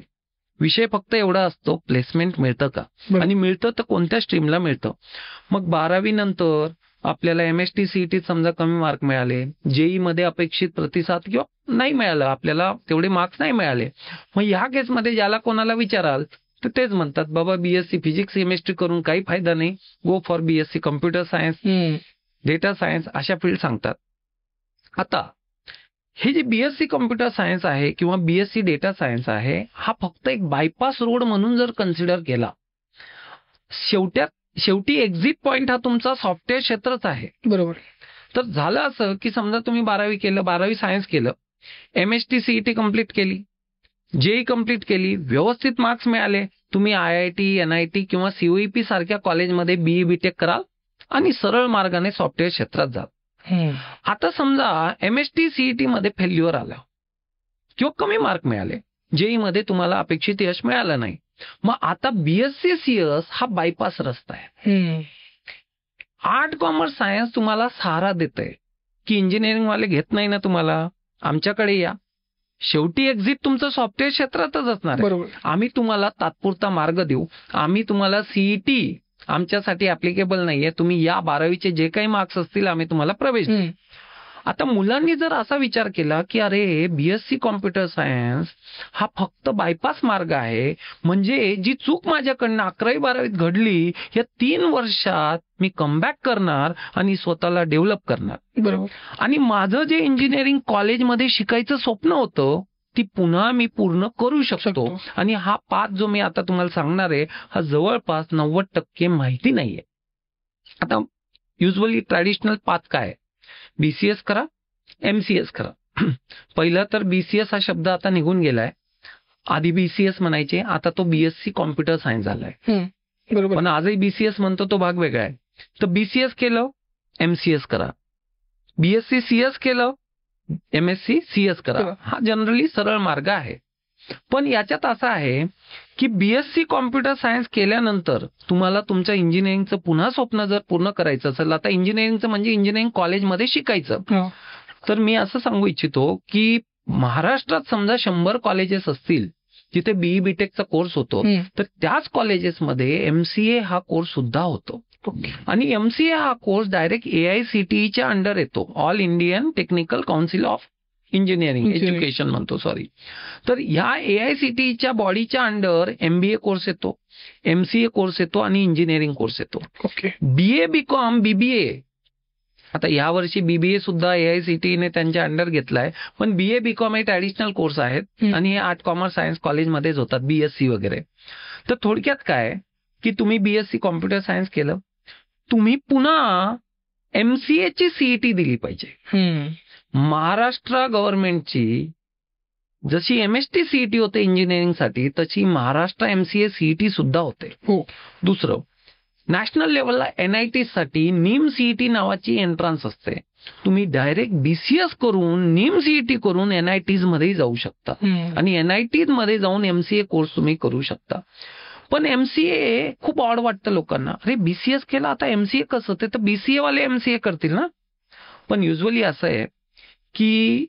विषय फक्त एवढा असतो प्लेसमेंट मिळतं का, आणि मिळतं तर कोणत्या स्ट्रीमला मिळतं. मग 12वी नंतर आपल्याला एमएसटी सीईटी समजा कमी मार्क मिळाले, जेई मध्ये अपेक्षित प्रतिसाद किंवा नाही मिळालं, आपल्याला तेवढे मार्क्स नाही मिळाले, मग ह्या केसमध्ये ज्याला कोणाला विचाराल तर तेच म्हणतात बाबा बीएससी फिजिक्स केमिस्ट्री करून काही फायदा नाही, go for BSc computer science, data science, अशा फील्ड सांगतात. आता हे जे बीएससी कम्प्युटर सायन्स आहे किंवा बीएससी डेटा सायन्स आहे, हा फक्त एक बायपास रोड म्हणून जर कन्सिडर केला, शेवटी एक्झिट पॉइंट हा तुमचा सॉफ्टवेअर क्षेत्रच आहे. बरोबर. तर झालं असं की समजा तुम्ही 12वी केलं, 12वी सायन्स केलं, एमएसटी सीईटी कम्प्लीट केली, जेई कम्प्लीट केली, व्यवस्थित मार्क्स मिळाले, तुम्ही आयआयटी, एनआयटी किंवा सीओईपी सारख्या कॉलेजमध्ये बीई बीटेक कराल आणि सरळ मार्गाने सॉफ्टवेअर क्षेत्रात जाल. आता समजा एमएसटी सीईटी मध्ये फेल्युअर आलं किंवा कमी मार्क मिळाले, जेई मध्ये तुम्हाला अपेक्षित यश मिळालं नाही, मग आता बीएससी सीएस हा बायपास रस्ता आहे. आर्ट कॉमर्स सायन्स तुम्हाला सहारा देतंय की इंजिनिअरिंग वाले घेत नाही ना तुम्हाला, आमच्याकडे या. शेवटी एक्झिट तुमचं सॉफ्टवेअर क्षेत्रातच असणार आहे. आम्ही तुम्हाला तात्पुरता मार्ग देऊ, आम्ही तुम्हाला सीईटी आमच्यासाठी ऍप्लिकेबल नाहीये, तुम्ही या 12वीचे जे काही मार्क्स असतील आम्ही तुम्हाला प्रवेश देऊ. आता मुलांनी जर असा विचार केला की अरे बीएससी कॉम्प्युटर सायन्स हा फक्त बायपास मार्ग आहे, म्हणजे जी चूक माझ्याकडनं 11वी 12वीत घडली या 3 वर्षात मी कमबॅक करणार आणि स्वतःला डेव्हलप करणार. बरोबर. आणि माझं जे इंजिनिअरिंग कॉलेजमध्ये शिकायचं स्वप्न होतं ती पुन्हा मी पूर्ण करू शकतो. आणि हा पाथ जो मी आता तुम्हाला सांगणार आहे हा जवळपास 90% माहिती नाहीये. आता युजली ट्रॅडिशनल पाथ काय, बीसीएस करा, एमसीएस करा. पहिला तर बीसीएस हा शब्द आता निघून गेलाय, आधी बीसीएस म्हणायचे, आता तो बीएससी कॉम्प्युटर सायन्स झालाय. बरोबर. पण आजही बीसीएस म्हणतो तो भाग वेगळा आहे. तर बीसीएस केलं, एमसीएस करा, बीएससी सीएस केलं, एमएससी सीएस करा, हा जनरली सरळ मार्ग आहे. पण याच्यात असं आहे की बीएससी कॉम्प्युटर सायन्स केल्यानंतर तुम्हाला तुमच्या इंजिनिअरिंगचं पुन्हा स्वप्न जर पूर्ण करायचं असेल, आता इंजिनिअरिंगचं म्हणजे इंजिनिअरिंग कॉलेजमध्ये शिकायचं, तर मी असं सांगू इच्छितो की महाराष्ट्रात समजा 100 कॉलेजेस असतील जिथे बीई बीटेकचा कोर्स होतो, तर त्याच कॉलेजेसमध्ये एमसीए हा कोर्स सुद्धा होतो. आणि एमसीए हा कोर्स डायरेक्ट एआयसीटीईच्या अंडर येतो, all Indian technical council of engineering education म्हणतो, सॉरी. तर ह्या एआयसीटीईच्या बॉडीच्या अंडर एमबीए कोर्स येतो, एमसीए कोर्स येतो आणि इंजिनिअरिंग कोर्स येतो. बीए बीकॉम बीबीए आता यावर्षी बीबीए सुद्धा AICTE त्यांच्या अंडर घेतलाय, पण BA BCom हे ट्रॅडिशनल कोर्स आहेत आणि हे आर्ट कॉमर्स सायन्स कॉलेजमध्येच होतात, BSc वगैरे. तर थोडक्यात काय की तुम्ही BSc कॉम्प्युटर सायन्स केलं, तुम्ही पुन्हा MCA ची CET दिली पाहिजे. महाराष्ट्र गव्हर्नमेंटची जशी MST CET होते इंजिनिअरिंगसाठी, तशी महाराष्ट्र MCA CET सुद्धा होते. दुसरं, नॅशनल लेवलला NIT साठी नीम CET नावाची एंट्रन्स असते. तुम्ही डायरेक्ट BCS करून नीम CET करून NITs मध्ये जाऊ शकता आणि NITs मध्ये जाऊन MCA कोर्स तुम्ही करू शकता. पण MCA खूप ऑड वाटतं लोकांना. अरे BCS केला, आता MCA कसं? ते तर BCA वाले MCA करतील ना. पण युजली असं आहे की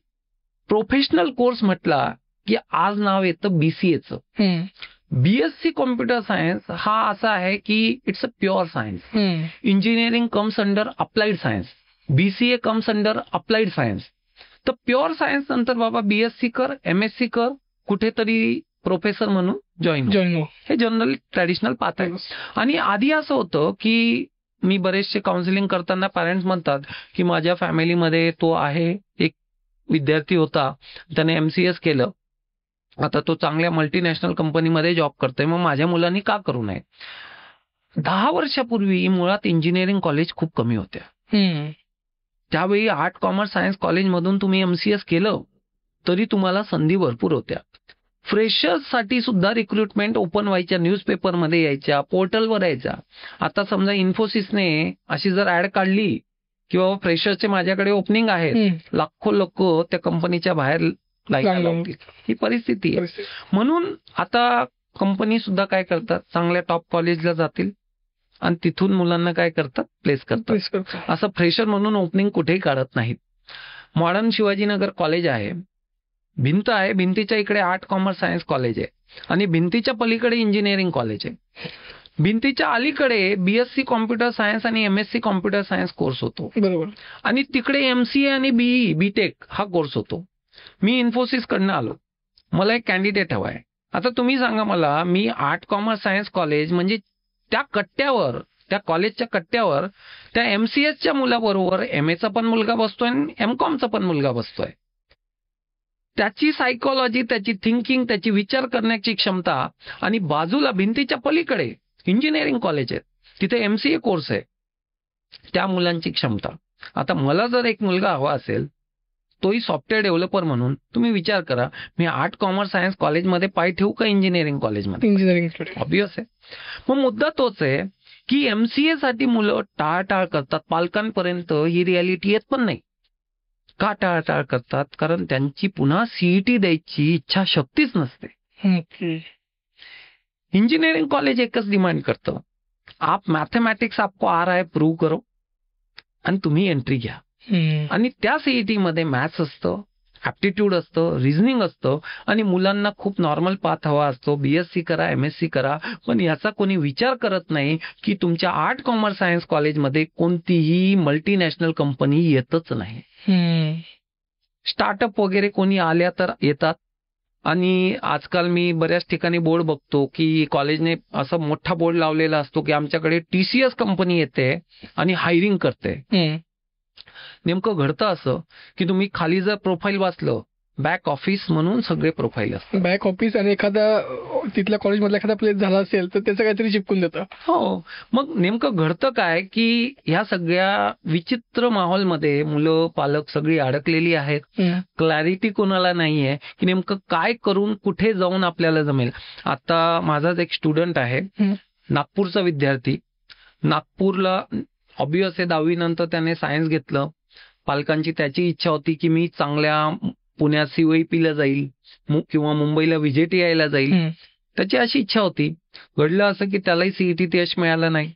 प्रोफेशनल कोर्स म्हटला की आज नाव येतं BCAचं. BSc कॉम्प्युटर सायन्स हा असा आहे की it's a pure science. Engineering comes under applied science, BCA comes under applied science. तर प्युअर सायन्स नंतर बाबा BSc कर, MSc कर, कुठेतरी प्रोफेसर म्हणून जॉईन हो. हे जनरली ट्रॅडिशनल पाथ आहे. आणि आधी असं होतं की मी बरेचसे काउन्सिलिंग करताना पॅरेंट्स म्हणतात की माझ्या फॅमिलीमध्ये तो आहे, एक विद्यार्थी होता, त्याने MCS केलं, आता तो चांगल्या मल्टीनॅशनल कंपनीमध्ये जॉब करतोय, मग माझ्या मुलांनी का करू नये? 10 वर्षापूर्वी मुळात इंजिनिअरिंग कॉलेज खूप कमी होत्या. त्यावेळी आर्ट कॉमर्स सायन्स कॉलेजमधून तुम्ही MCS केलं तरी तुम्हाला संधी भरपूर होत्या. फ्रेशर्ससाठी सुद्धा रिक्रुटमेंट ओपन व्हायच्या, न्यूजपेपरमध्ये यायच्या, पोर्टलवर यायच्या. आता समजा इन्फोसिसने अशी जर ऍड काढली किंवा फ्रेशर्सचे माझ्याकडे ओपनिंग आहेत, लाखो लोक त्या कंपनीच्या बाहेर लावतील. ही परिस्थिती आहे. म्हणून आता कंपनी सुद्धा काय करतात, चांगल्या टॉप कॉलेजला जातील आणि तिथून मुलांना काय करतात, प्लेस करतात. असं फ्रेशर म्हणून ओपनिंग कुठेही काढत नाहीत. मॉडर्न शिवाजीनगर कॉलेज आहे, भिंत आहे, भिंतीच्या इकडे आर्ट कॉमर्स सायन्स कॉलेज आहे आणि भिंतीच्या पलीकडे इंजिनिअरिंग कॉलेज आहे. भिंतीच्या अलीकडे BSc कॉम्प्युटर सायन्स आणि MSc कॉम्प्युटर सायन्स कोर्स होतो. बरोबर. आणि तिकडे MCA आणि BE BTech हा कोर्स होतो. मी इन्फोसिस कडनं आलो, मला एक कॅन्डिडेट हवा आहे. आता तुम्ही सांगा मला, मी आर्ट कॉमर्स सायन्स कॉलेज म्हणजे त्या कट्ट्यावर, त्या कॉलेजच्या कट्ट्यावर त्या MCSच्या मुलाबरोबर MAचा पण मुलगा बसतोय आणि MCOMचा पण मुलगा बसतोय. त्याची सायकोलॉजी, त्याची थिंकिंग, त्याची विचार करण्याची क्षमता, आणि बाजूला भिंतीच्या पलीकडे इंजिनिअरिंग कॉलेज आहे, तिथे MCA कोर्स आहे, त्या मुलांची क्षमता. आता मला जर एक मुलगा हवा असेल, तोही सॉफ्टवेअर डेव्हलपर म्हणून, तुम्ही विचार करा, मी आर्ट कॉमर्स सायन्स कॉलेजमध्ये पाय ठेवू का इंजिनिअरिंग कॉलेजमध्ये? इंजिनिअरिंग ऑब्वियस आहे. मग मुद्दा तोच आहे की MCA साठी मुलं टाळाटाळ करतात. पालकांपर्यंत ही रियालिटी येत पण नाही. का टाळाटाळ करतात? कारण त्यांची पुन्हा CET द्यायची इच्छा शक्तीच नसते. इंजिनिअरिंग कॉलेज एकच डिमांड करतं, आप मॅथमॅटिक्स आपको आ रहा है प्रूव्ह करो आणि तुम्ही एंट्री घ्या. आणि त्या CET मध्ये मॅथ्स असतं, ऍप्टिट्यूड असतं, रिझनिंग असतं आणि मुलांना खूप नॉर्मल पाथ हवा असतो. BSc करा, MSc करा, पण याचा कोणी विचार करत नाही की तुमच्या आर्ट कॉमर्स सायन्स कॉलेजमध्ये कोणतीही मल्टीनॅशनल कंपनी येतच नाही. स्टार्टअप वगैरे कोणी आल्या तर येतात. आणि आजकाल मी बऱ्याच ठिकाणी बोर्ड बघतो की कॉलेजने असा मोठा बोर्ड लावलेला असतो की आमच्याकडे TCS कंपनी येते आणि हायरिंग करते. नेमकं घडतं असं की तुम्ही खाली जर प्रोफाईल वाचलं, बॅक ऑफिस म्हणून सगळे प्रोफाईल असतात. बॅक ऑफिस आणि एखादा तिथल्या कॉलेजमधला एखादा प्लेस झाला असेल तर त्याचं काहीतरी चिपकून देतं. हो, मग नेमकं घडतं काय की ह्या सगळ्या विचित्र माहोलमध्ये मुलं, पालक सगळी अडकलेली आहेत. क्लॅरिटी कोणाला नाहीये की नेमकं काय करून कुठे जाऊन आपल्याला जमेल. आता माझाच एक स्टुडंट आहे, नागपूरचा विद्यार्थी. नागपूरला ऑब्वियस आहे, 10वी नंतर त्याने सायन्स घेतलं. पालकांची त्याची इच्छा होती की मी चांगल्या पुण्यात COEPला जाईल किंवा मुंबईला VJTIला जाईल, त्याची अशी इच्छा होती. घडलं असं की त्यालाही CET यश मिळालं नाही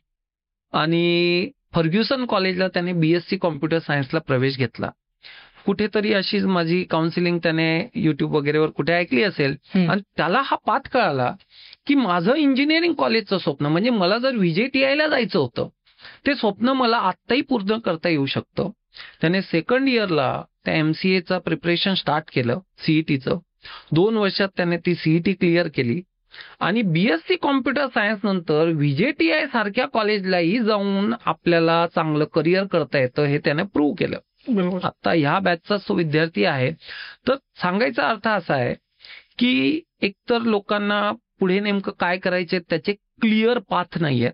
आणि फर्ग्युसन कॉलेजला त्याने BSc कॉम्प्युटर सायन्सला प्रवेश घेतला. कुठेतरी अशीच माझी काउन्सिलिंग त्याने युट्यूब वगैरेवर कुठे ऐकली असेल आणि त्याला हा पाथ कळाला की माझं इंजिनिअरिंग कॉलेजचं स्वप्न, म्हणजे मला जर VJTIला जायचं होतं, ते स्वप्न मला आत्ताही पूर्ण करता येऊ शकतं. त्याने सेकंड इयरला त्या MCAचं प्रिपरेशन स्टार्ट केलं, CETचं. 2 वर्षात त्याने ती CET क्लिअर केली आणि बीएससी कॉम्प्युटर सायन्स नंतर व्हीजेटीआय सारख्या कॉलेजलाही जाऊन आपल्याला चांगलं करिअर करता येतं हे त्याने प्रूव्ह केलं. बरोबर. आता ह्या बॅचचाच तो विद्यार्थी आहे. तर सांगायचा अर्थ असा आहे की एकतर लोकांना पुढे नेमकं काय करायचे त्याचे क्लिअर पाथ नाहीये,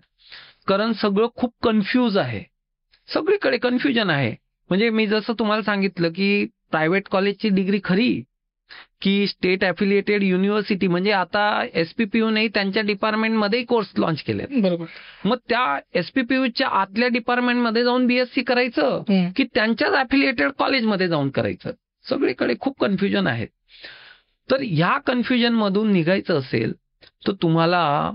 कारण सगळं खूप कन्फ्यूज आहे, सगळीकडे कन्फ्युजन आहे. म्हणजे मी जसं तुम्हाला सांगितलं की प्रायव्हेट कॉलेजची डिग्री खरी की स्टेट ॲफिलिएटेड युनिव्हर्सिटी, म्हणजे आता एसपीपीयूने त्यांच्या डिपार्टमेंटमध्ये कोर्स लॉन्च केले. बरोबर. मग त्या एसपीपीयूच्या आतल्या डिपार्टमेंटमध्ये जाऊन बीएससी करायचं की त्यांच्याच ॲफिलिएटेड कॉलेजमध्ये जाऊन करायचं, सगळीकडे खूप कन्फ्युजन आहे. तर ह्या कन्फ्युजन मधून निघायचं असेल तर तुम्हाला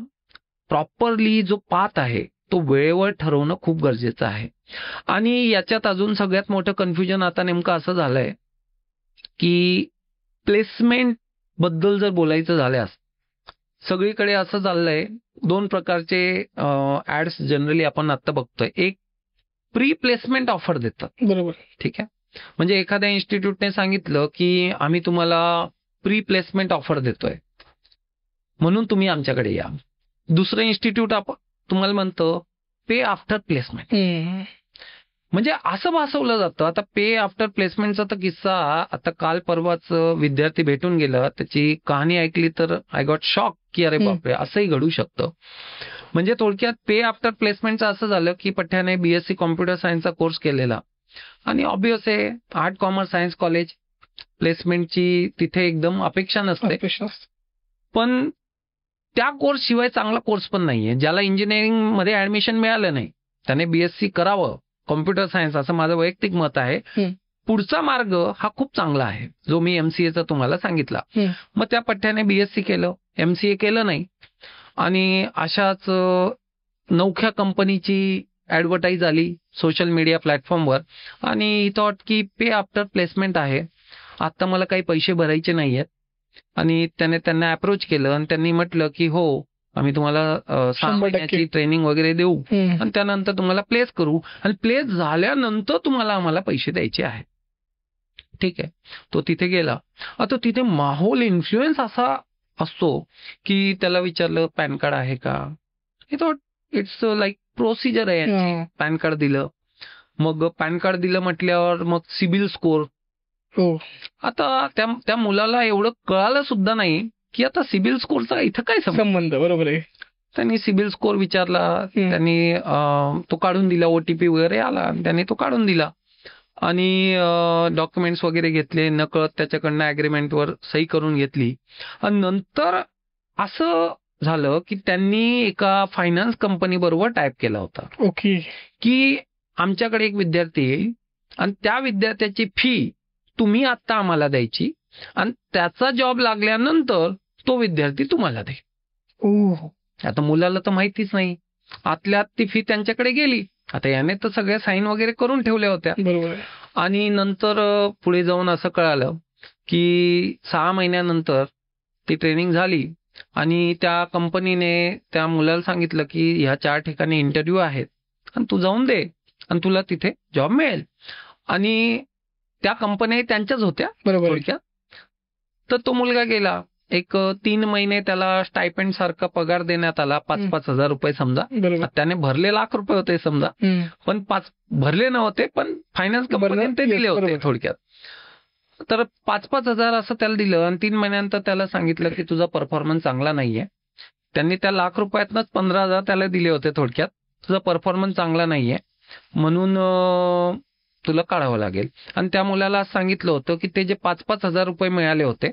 प्रॉपरली जो पाथ आहे तो वेळेवर ठरवणं खूप गरजेचं आहे. आणि याच्यात अजून सगळ्यात मोठं कन्फ्युजन आता नेमकं असं झालंय की प्लेसमेंट बद्दल जर बोलायचं झाल्यास सगळीकडे असं चाललंय, दोन प्रकारचे ऍड्स जनरली आपण आता बघतोय. एक प्री प्लेसमेंट ऑफर देतात. बरोबर. ठीक आहे, म्हणजे एखाद्या इन्स्टिट्यूटने सांगितलं की आम्ही तुम्हाला प्री प्लेसमेंट ऑफर देतोय म्हणून तुम्ही आमच्याकडे या. दुसरं इन्स्टिट्यूट तुम्हाला म्हणतं पे आफ्टर प्लेसमेंट. म्हणजे असं भासवलं जातं. आता पे आफ्टर प्लेसमेंटचा तर किस्सा आता काल परवाच विद्यार्थी भेटून गेला, त्याची कहाणी ऐकली तर आय गॉट शॉक की अरे बापरे असंही घडू शकतं. म्हणजे थोडक्यात पे आफ्टर प्लेसमेंटचं असं झालं की पठ्याने बीएससी कॉम्प्युटर सायन्सचा कोर्स केलेला आणि ऑब्व्हियस आहे आर्ट कॉमर्स सायन्स कॉलेज, प्लेसमेंटची तिथे एकदम अपेक्षा नसते. पण त्या कोर्स शिवाय चांगला कोर्स पण नाहीये. ज्याला इंजिनिअरिंग मध्ये ऍडमिशन मिळालं नाही त्याने बीएससी करावं कॉम्प्युटर सायन्स, असं माझं वैयक्तिक मत आहे. पुढचा मार्ग हा खूप चांगला आहे जो मी एमसीएचा तुम्हाला सांगितला. मग त्या पठ्याने बीएससी केलं, एमसीए केलं नाही आणि अशाच नवख्या कंपनीची ऍडव्हर्टाईज आली सोशल मीडिया प्लॅटफॉर्मवर आणि थॉट की पे आफ्टर प्लेसमेंट आहे, आता मला काही पैसे भरायचे नाहीयेत. आणि त्याने त्यांना अप्रोच केलं आणि त्यांनी म्हटलं की हो आम्ही तुम्हाला 6 महिन्याची ट्रेनिंग वगैरे देऊ आणि त्यानंतर तुम्हाला प्लेस करू आणि प्लेस झाल्यानंतर तुम्हाला आम्हाला पैसे द्यायचे आहेत. ठीक आहे, तो तिथे गेला. आता तिथे माहोल इन्फ्लुएन्स असा असतो की त्याला विचारलं पॅन कार्ड आहे का, हे थॉट इट्स लाईक प्रोसिजर आहे. पॅन कार्ड दिलं, मग पॅन कार्ड दिलं म्हटल्यावर मग सिबिल स्कोर. आता त्या मुलाला एवढं कळालं सुद्धा नाही की आता सिबिल स्कोरचा इथं काय संबंध. बरोबर आहे. त्यांनी सिबिल स्कोर विचारला, त्यांनी तो काढून दिला, ओटीपी वगैरे आला, त्यांनी तो काढून दिला आणि डॉक्युमेंट्स वगैरे घेतले, नकळत त्याच्याकडनं अग्रीमेंटवर सही करून घेतली. आणि नंतर असं झालं की त्यांनी एका फायनान्स कंपनी बरोबर टाईप केला होता. ओके. की आमच्याकडे एक विद्यार्थी येईल आणि त्या विद्यार्थ्याची फी तुम्ही आता आम्हाला द्यायची आणि त्याचा जॉब लागल्यानंतर तो विद्यार्थी तुम्हाला देईल. आता मुलाला तर माहितीच नाही, आतल्या आत ती फी त्यांच्याकडे गेली. आता याने तर सगळ्या साईन वगैरे करून ठेवल्या होत्या. बरोबर. आणि नंतर पुढे जाऊन असं कळालं की 6 महिन्यानंतर ती ट्रेनिंग झाली आणि त्या कंपनीने त्या मुलाला सांगितलं की ह्या 4 ठिकाणी इंटरव्ह्यू आहेत आणि तू जाऊन दे आणि तुला तिथे जॉब मिळेल. आणि त्या कंपन्या त्यांच्याच होत्या थोडक्यात. तर तो मुलगा गेला, एक 3 महिने त्याला स्टायपेंड सारखा पगार देण्यात आला, 5-5 हजार रुपये समजा. त्याने भरले लाख रुपये होते समजा, पण 5 भरले नव्हते, पण फायनान्स कंपनीने ते दिले होते थोडक्यात. तर 5-5 हजार असं त्याला दिलं आणि 3 महिन्यानंतर त्याला सांगितलं की तुझा परफॉर्मन्स चांगला नाहीये. त्यांनी त्या लाख रुपयातनंच 15,000 त्याला दिले होते थोडक्यात. तुझा परफॉर्मन्स चांगला नाहीये म्हणून तुला काढावं लागेल. आणि त्या मुलाला सांगितलं होतं की ते जे 5-5 हजार रुपये मिळाले होते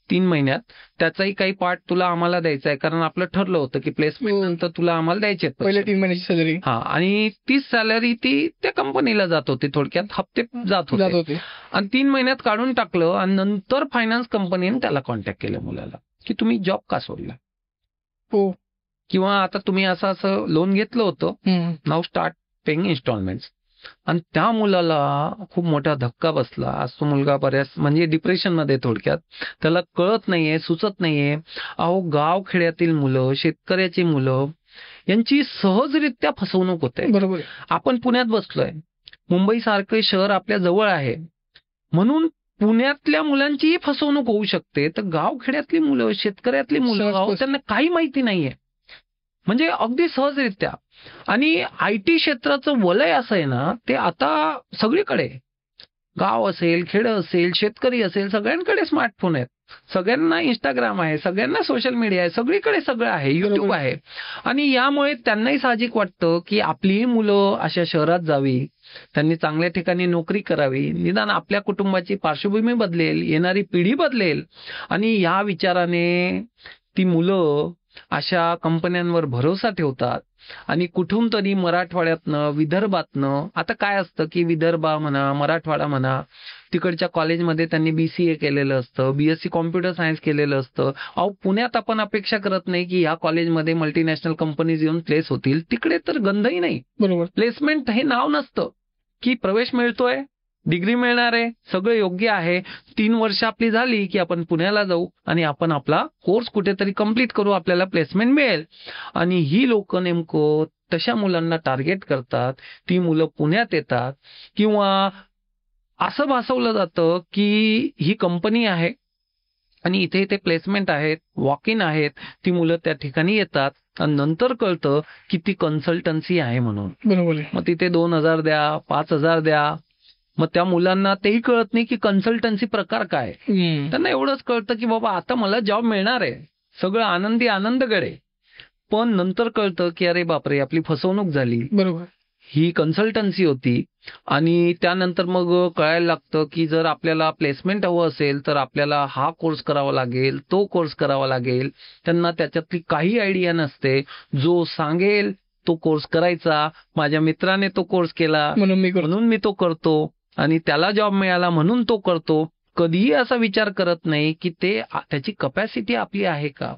3 महिन्यात त्याचाही काही पार्ट तुला आम्हाला द्यायचा आहे, कारण आपलं ठरलं होतं की प्लेसमेंट नंतर तुला आम्हाला द्यायचे पहिले 3 महिन्याची सॅलरी. आणि ती सॅलरी ती त्या कंपनीला जात होती, थोडक्यात हप्ते जात होते. आणि 3 महिन्यात काढून टाकलं आणि नंतर फायनान्स कंपनीने त्याला कॉन्टॅक्ट केलं मुलाला की तुम्ही जॉब का सोडला, किंवा आता तुम्ही असं लोन घेतलं होतं, नाव स्टार्ट पेइंग इन्स्टॉलमेंट्स. आणि त्या मुलाला खूप मोठा धक्का बसला. आज तो मुलगा बऱ्याच म्हणजे डिप्रेशन मध्ये, थोडक्यात त्याला कळत नाहीये, सुचत नाहीये. अहो, गाव खेड्यातील मुलं, शेतकऱ्याची मुलं यांची सहजरित्या फसवणूक होते. बरोबर. आपण पुण्यात बसलोय, मुंबई सारखे शहर आपल्या जवळ आहे म्हणून पुण्यातल्या मुलांचीही फसवणूक होऊ शकते, तर गावखेड्यातली मुलं, शेतकऱ्यातली मुलं, सहज त्यांना काही माहिती नाहीये, म्हणजे अगदी सहजरित्या. आणि आयटी क्षेत्राचं वलय असं आहे ना, ते आता सगळीकडे, गाव असेल, खेड असेल, शेतकरी असेल, सगळ्यांकडे स्मार्टफोन आहेत, सगळ्यांना इंस्टाग्राम आहे, सगळ्यांना सोशल मीडिया आहे, सगळीकडे सगळं आहे, युट्यूब बरोबर. आहे. आणि यामुळे त्यांनाही साहजिक वाटतं की आपलीही मुलं अशा शहरात जावी, त्यांनी चांगल्या ठिकाणी नोकरी करावी, निदान आपल्या कुटुंबाची पार्श्वभूमी बदलेल, येणारी पिढी बदलेल. आणि या विचाराने ती मुलं अशा कंपन्यांवर भरोसा ठेवतात. आणि कुठून तरी मराठवाड्यातनं, विदर्भातनं, आता काय असतं की विदर्भ म्हणा, मराठवाडा म्हणा, तिकडच्या कॉलेजमध्ये त्यांनी BCA केलेलं असतं, BSc कॉम्प्युटर सायन्स केलेलं असतं. अहो, पुण्यात आपण अपेक्षा करत नाही की या कॉलेजमध्ये मल्टीनॅशनल कंपनीज येऊन प्लेस होतील. तिकडे तर गंधही नाही. बरोबर. प्लेसमेंट हे नाव नसतं की प्रवेश मिळतोय, डिग्री मिळणार आहे, सगळं योग्य आहे, 3 वर्ष आपली झाली की आपण पुण्याला जाऊ आणि आपण आपला कोर्स कुठेतरी कंप्लीट करू, आपल्याला प्लेसमेंट मिळेल. आणि ही लोक नेमकं तशा मुलांना टार्गेट करतात. ती मुलं पुण्यात येतात, किंवा असं भासवलं जातं की ही कंपनी आहे आणि इथे इथे प्लेसमेंट आहेत, वॉक इन आहेत, ती मुलं त्या ठिकाणी येतात आणि नंतर कळतं की ती कन्सल्टन्सी आहे म्हणून. बरोबर आहे. मग तिथे 2,000 द्या, 5,000 द्या. मग त्या मुलांना तेही कळत नाही की कन्सल्टन्सी प्रकार काय. त्यांना एवढंच कळतं की बाबा आता मला जॉब मिळणार आहे, सगळं आनंदी आनंदगडे. पण नंतर कळतं की अरे बापरे, आपली फसवणूक झाली, बरोबर. ही कन्सल्टन्सी होती. आणि त्यानंतर मग कळायला लागतं की जर आपल्याला प्लेसमेंट हवं असेल तर आपल्याला हा कोर्स करावा लागेल, तो कोर्स करावा लागेल. त्यांना त्याच्यातली काही आयडिया नसते. जो सांगेल तो कोर्स करायचा. माझ्या मित्राने तो कोर्स केला म्हणून मी तो करतो, आणि त्याला जॉब मिळाला म्हणून तो करतो. कधीही असा विचार करत नाही की त्याची कपॅसिटी आपली आहे का.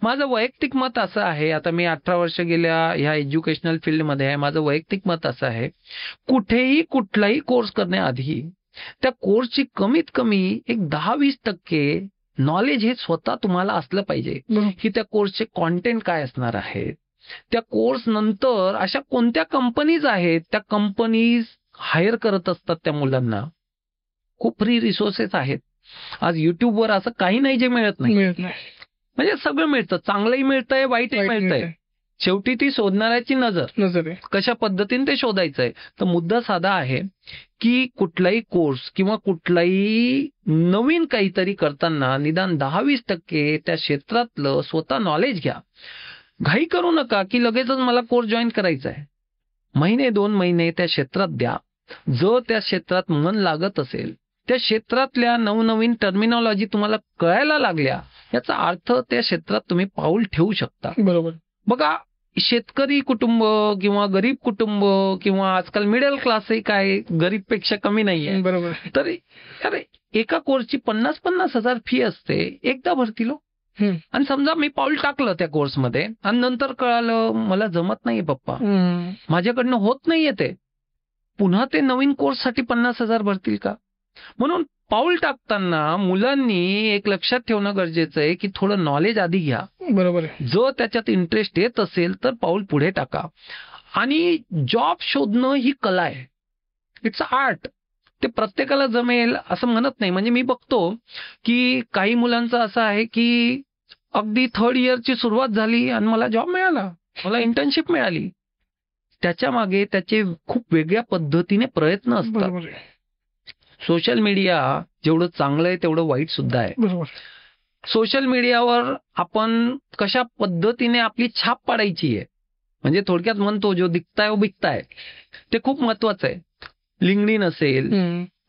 माझं वैयक्तिक मत असं आहे, आता मी 18 वर्ष गेल्या ह्या एज्युकेशनल फील्डमध्ये आहे, माझं वैयक्तिक मत असं आहे, कुठेही कुठलाही कोर्स करण्याआधी त्या कोर्सची कमीत कमी एक 10-20% नॉलेज हे स्वतः तुम्हाला असलं पाहिजे की त्या कोर्सचे कॉन्टेंट काय असणार आहे. त्या कोर्स नंतर अशा कोणत्या कंपनीज आहेत, त्या कंपनीज हायर करत असतात त्या मुलांना. खूप फ्री रिसोर्सेस आहेत. आज युट्यूबवर असं काही नाही जे मिळत नाही. म्हणजे सगळं मिळतं, चांगलंही मिळतंय, वाईटही मिळतंय. शेवटी ती शोधणाऱ्याची नजर आहे, कशा पद्धतीने ते शोधायचंय. तर मुद्दा साधा आहे की कुठलाही कोर्स किंवा कुठलाही नवीन काहीतरी करताना निदान 10-20% त्या क्षेत्रातलं स्वतः नॉलेज घ्या. घाई करू नका की लगेचच मला कोर्स जॉईन करायचा आहे. 1-2 महिने त्या क्षेत्रात द्या. जर त्या क्षेत्रात मन लागत असेल, त्या क्षेत्रातल्या नवनवीन टर्मिनॉलॉजी तुम्हाला कळायला लागल्या, याचा अर्थ त्या क्षेत्रात तुम्ही पाऊल ठेवू शकता. बरोबर. बघा, शेतकरी कुटुंब किंवा गरीब कुटुंब किंवा आजकाल मिडल क्लासही काय गरीबपेक्षा कमी नाहीये. बरोबर. तर अरे एका कोर्सची 50,000 फी असते, एकदा भरतील. आणि समजा मी पाऊल टाकलं त्या कोर्समध्ये आणि नंतर कळालं मला जमत नाहीये पप्पा, माझ्याकडनं होत नाहीये ते, पुन्हा ते नवीन कोर्ससाठी 50,000 भरतील का. म्हणून पाऊल टाकताना मुलांनी एक लक्षात ठेवणं गरजेचं आहे की थोडं नॉलेज आधी घ्या. बरोबर. जर त्याच्यात इंटरेस्ट येत असेल तर पाऊल पुढे टाका. आणि जॉब शोधणं ही कला आहे, इट्स आर्ट. ते प्रत्येकाला जमेल असं म्हणत नाही. म्हणजे मी बघतो की काही मुलांचं असं आहे की अगदी 3rd इयरची सुरुवात झाली आणि मला जॉब मिळाला, मला इंटर्नशिप मिळाली. त्याच्या मागे त्याचे खूप वेगळ्या पद्धतीने प्रयत्न असतात. सोशल मीडिया जेवढं चांगलं आहे तेवढं वाईट सुद्धा आहे. बरोबर. सोशल मीडियावर आपण कशा पद्धतीने आपली छाप पाडायची आहे, म्हणजे थोडक्यात म्हणतो जो दिखताय वो बिकताय, ते खूप महत्वाचं आहे. लिंक्डइन असेल,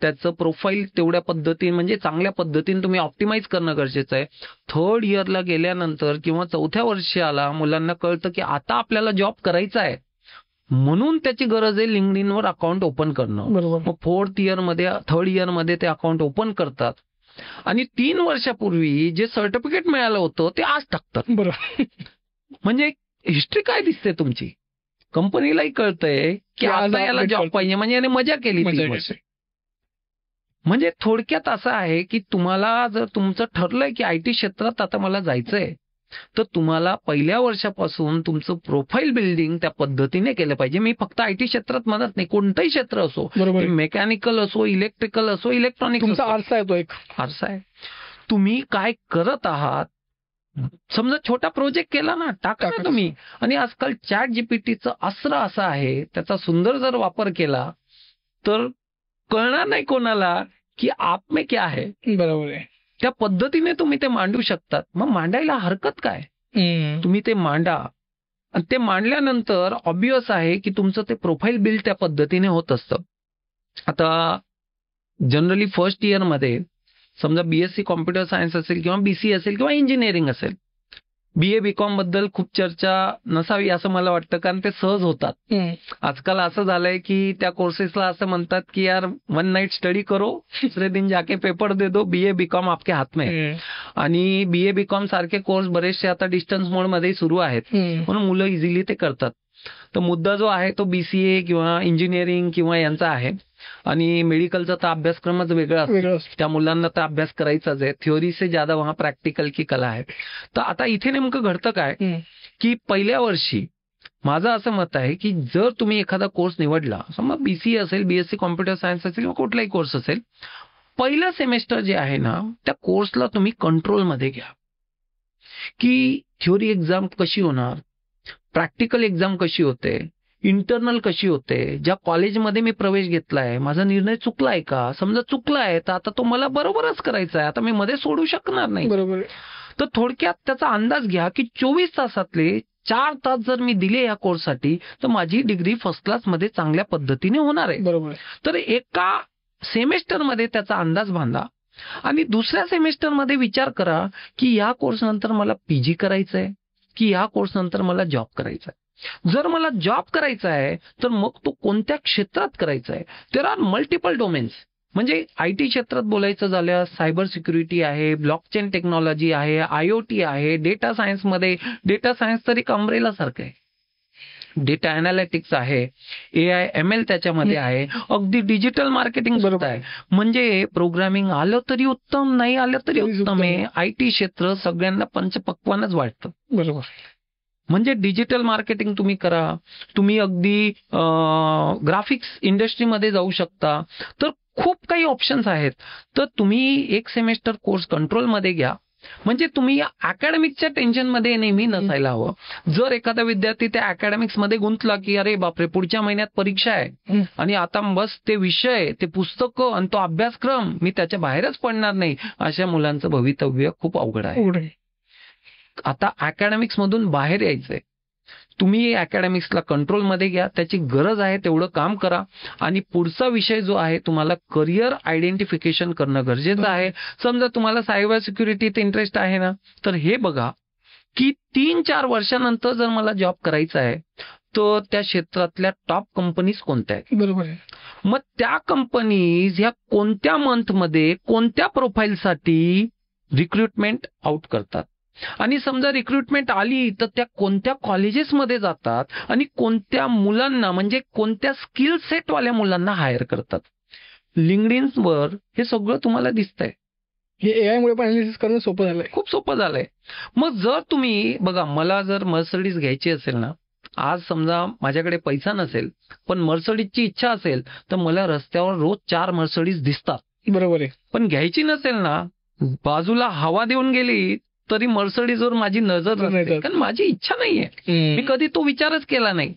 त्याचं प्रोफाईल तेवढ्या पद्धतीने म्हणजे चांगल्या पद्धतीने तुम्ही ऑप्टिमाइज करणं गरजेचं आहे. 3rd इयरला गेल्यानंतर किंवा 4थ्या वर्षाला मुलांना कळतं की आता आपल्याला जॉब करायचा आहे, म्हणून त्याची गरज आहे लिंक्डइनवर अकाउंट ओपन करणं. मग 4th इयरमध्ये 3rd इयरमध्ये ते अकाउंट ओपन करतात आणि 3 वर्षापूर्वी जे सर्टिफिकेट मिळालं होतं ते आज टाकतात. बरोबर. म्हणजे हिस्ट्री काय दिसते तुमची. कंपनीलाही कळतंय की आता याला जॉब पाहिजे, म्हणजे याने मजा केली 3 वर्ष. म्हणजे थोडक्यात असं आहे की तुम्हाला जर तुमचं ठरलंय की आयटी क्षेत्रात आता मला जायचंय, तर तुम्हाला पहिल्या वर्षापासून तुमचं प्रोफाईल बिल्डिंग त्या पद्धतीने केलं पाहिजे. मी फक्त आयटी क्षेत्रात म्हणत नाही, कोणतंही क्षेत्र असो, बरोबर आहे. मेकॅनिकल असो, इलेक्ट्रिकल असो, इलेक्ट्रॉनिक्स तुमचा असो, आरसा आहे तो एक. आरसा आहे. तुम्ही काय करत आहात, समजा छोटा प्रोजेक्ट केला ना, टाका ना टाका. तुम्ही. आणि आजकाल चॅट जीपीटीचं अस्त्र असं आहे, त्याचा सुंदर जर वापर केला तर कळणार नाही कोणाला की आप में क्या है. बरोबर आहे. त्या पद्धतीने तुम्ही ते मांडू शकतात. मग मांडायला हरकत काय, तुम्ही ते मांडा. आणि ते मांडल्यानंतर ऑब्वियस आहे की तुमचं ते प्रोफाईल बिल्ड त्या पद्धतीने होत असतं. आता जनरली फर्स्ट इयरमध्ये समजा बीएससी कॉम्प्युटर सायन्स असेल किंवा बीसी असेल किंवा इंजिनिअरिंग असेल, बीए बीकॉम बद्दल खूप चर्चा नसावी असं मला वाटतं, कारण ते सहज होतात. आजकाल असं झालंय की त्या कोर्सेसला असं म्हणतात की यार 1 नाईट स्टडी करो, दुसरे दिन जाके पेपर दे दो, बीए बीकॉम आपके हात में. आणि बीए बीकॉम सारखे कोर्स बरेचसे आता डिस्टन्स मोड मध्ये सुरू आहेत, म्हणून मुलं इझिली ते करतात. तर मुद्दा जो आहे तो बीसीए किंवा इंजिनिअरिंग किंवा यांचा आहे. आणि मेडिकलचा तर अभ्यासक्रमच वेगळा असतो, त्या मुलांना तर अभ्यास करायचाच आहे. थ्योरी से ज्यादा वहां प्रॅक्टिकल की कला आहे. तर आता इथे नेमकं घडतं काय की पहिल्या वर्षी माझं असं मत आहे की जर तुम्ही एखादा कोर्स निवडला, समजा बीसीए असेल, बीएससी कॉम्प्युटर सायन्स असेल किंवा कुठलाही कोर्स असेल, पहिलं सेमेस्टर जे आहे ना त्या कोर्सला तुम्ही कंट्रोलमध्ये घ्या. की थ्योरी एक्झाम कशी होणार, प्रॅक्टिकल एक्झाम कशी होते, इंटरनल कशी होते, ज्या कॉलेजमध्ये मी प्रवेश घेतलाय माझा निर्णय चुकलाय का, समजा चुकलाय तर आता तो मला बरोबरच करायचा आहे, आता मी मध्ये सोडू शकणार नाही. बरोबर. तर थोडक्यात त्याचा अंदाज घ्या की 24 तासातले 4 तास जर मी दिले या कोर्ससाठी तर माझी डिग्री फर्स्ट क्लास मध्ये चांगल्या पद्धतीने होणार आहे. बरोबर. तर एका सेमेस्टरमध्ये त्याचा अंदाज बांधा आणि दुसऱ्या सेमेस्टरमध्ये विचार करा की या कोर्स नंतर मला पीजी करायचं आहे की या कोर्स नंतर मला जॉब करायचा आहे. जर मला जॉब करायचा आहे तर मग तो कोणत्या क्षेत्रात करायचा आहे. There are multiple domains. म्हणजे आयटी क्षेत्रात बोलायचं झाल्यास सायबर सिक्युरिटी आहे, ब्लॉकचेन टेक्नॉलॉजी आहे, आयओटी आहे, डेटा सायन्समध्ये डेटा सायन्स तरी अम्ब्रेला सारखं आहे, डेटा अनालिटिक्स आहे, एआय एमएल त्याच्यामध्ये आहे, अगदी डिजिटल मार्केटिंग सुद्धा आहे. म्हणजे प्रोग्रामिंग आलं तरी उत्तम, नाही आलं तरी उत्तम आहे. आयटी क्षेत्र सगळ्यांना पंचपक्वानच वाटतं. बरोबर. म्हणजे डिजिटल मार्केटिंग तुम्ही करा, तुम्ही अगदी ग्राफिक्स इंडस्ट्रीमध्ये जाऊ शकता. तर खूप काही ऑप्शन्स आहेत. तर तुम्ही एक सेमेस्टर कोर्स कंट्रोलमध्ये घ्या. म्हणजे तुम्ही अकॅडमिकच्या टेन्शनमध्ये नेहमी नसायला हवं. जर एखादा विद्यार्थी त्या अकॅडमिक्समध्ये गुंतला की अरे बापरे पुढच्या महिन्यात परीक्षा आहे आणि आता बस ते विषय, ते पुस्तकं आणि तो अभ्यासक्रम मी त्याच्या बाहेरच पडणार नाही, अशा मुलांचं भवितव्य खूप अवघड आहे. आता अकॅडमिक्स मधून बाहेर यायचंय, तुम्ही अकॅडमिक्सला कंट्रोलमध्ये घ्या, त्याची गरज आहे तेवढं काम करा. आणि पुढचा विषय जो आहे तुम्हाला करिअर आयडेंटिफिकेशन करणं गरजेचं आहे. समजा तुम्हाला सायबर सिक्युरिटीत इंटरेस्ट आहे ना, तर हे बघा की 3-4 वर्षानंतर जर मला जॉब करायचा आहे तर त्या क्षेत्रातल्या टॉप कंपनीज कोणत्या आहेत. बरोबर आहे. मग त्या कंपनीज ह्या कोणत्या मंथमध्ये कोणत्या प्रोफाईलसाठी रिक्रुटमेंट आउट करतात. आणि समजा रिक्रुटमेंट आली तर त्या कोणत्या कॉलेजेसमध्ये जातात आणि कोणत्या मुलांना, म्हणजे कोणत्या स्किल सेटवाल्या मुलांना हायर करतात. लिंक्डइनवर हे सगळं तुम्हाला दिसतंय. हे एआय मुळे पण अनालिसिस करणं सोपं झालंय, खूप सोपं झालंय. मग जर तुम्ही बघा, मला जर मर्सिडीज घ्यायची असेल ना, आज समजा माझ्याकडे पैसा नसेल पण मर्सिडीजची इच्छा असेल तर मला रस्त्यावर रोज 4 मर्सिडीज दिसतात. बरोबर आहे. पण घ्यायची नसेल ना, बाजूला हवा देऊन गेली तरी मर्सिडीजवर माझी नजर नसते, कारण माझी इच्छा नाहीये, मी कधी तो विचारच केला नाही.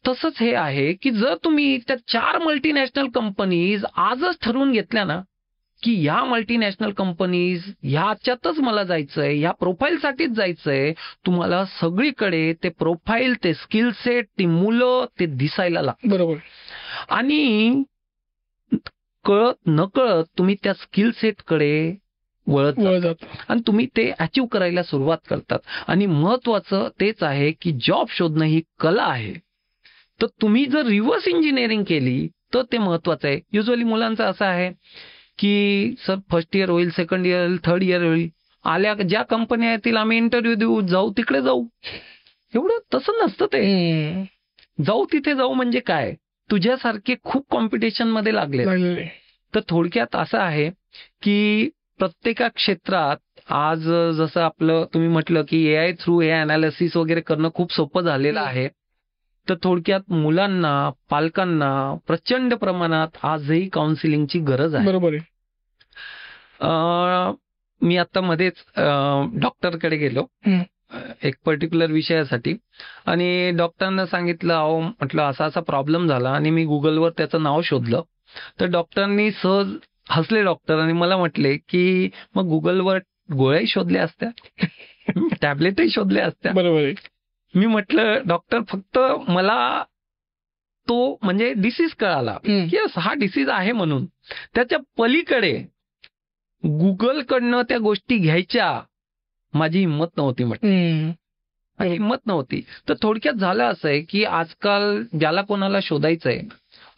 तसंच हे आहे की जर तुम्ही त्या 4 मल्टीनॅशनल कंपनीज आजच ठरवून घेतल्या ना की या मल्टीनॅशनल कंपनीज ह्याच्यातच मला जायचंय, ह्या प्रोफाईलसाठीच जायचंय, तुम्हाला सगळीकडे ते प्रोफाईल, ते स्किल सेट, ती मुलं ते दिसायला लागतं. बरोबर. आणि कळत नकळत तुम्ही त्या स्किल सेटकडे वळत जातात आणि तुम्ही ते अचीव करायला सुरुवात करतात. आणि महत्वाचं तेच आहे की जॉब शोधणं ही कला आहे. तर तुम्ही जर रिव्हर्स इंजिनिअरिंग केली तर ते महत्वाचं आहे. युजली मुलांचं असं आहे की सर फर्स्ट इयर होईल, सेकंड इयर होईल, थर्ड इयर होईल, आल्या ज्या कंपन्या येतील आम्ही इंटरव्ह्यू देऊ, जाऊ तिकडे जाऊ. एवढं तसं नसतं ते. जाऊ तिथे जाऊ म्हणजे काय, तुझ्यासारखे खूप कॉम्पिटिशन मध्ये लागले. लागलेले. तर थोडक्यात असं आहे की प्रत्येक क्षेत्रात आज जसं आपलं तुम्ही म्हटलं की AI थ्रू हे अनालिसिस वगैरे करणं खूप सोपं झालेलं आहे. तर थोडक्यात मुलांना, पालकांना प्रचंड प्रमाणात आजही काउन्सिलिंगची गरज आहे. बरोबर आहे. मी आता मध्येच डॉक्टरकडे गेलो हम्म. एक पर्टिक्युलर विषयासाठी, आणि डॉक्टरांना सांगितलं, अहो म्हटलं असा असा प्रॉब्लेम झाला, आणि मी गुगलवर त्याचं नाव शोधलं. तर डॉक्टरांनी सहज हसले डॉक्टर, आणि मला म्हटले की मग गुगलवर गोळ्याही शोधल्या असत्या, टॅबलेटही शोधल्या असत्या. बरोबर आहे. मी म्हटलं डॉक्टर फक्त मला तो म्हणजे डिसीज कळाला की हा डिसीज आहे म्हणून, त्याच्या पलीकडे गुगलकडनं त्या गोष्टी घ्यायच्या माझी हिंमत नव्हती म्हटलं. हिंमत नव्हती. तर थोडक्यात झालं असं आहे की आजकाल ज्याला कोणाला शोधायचंय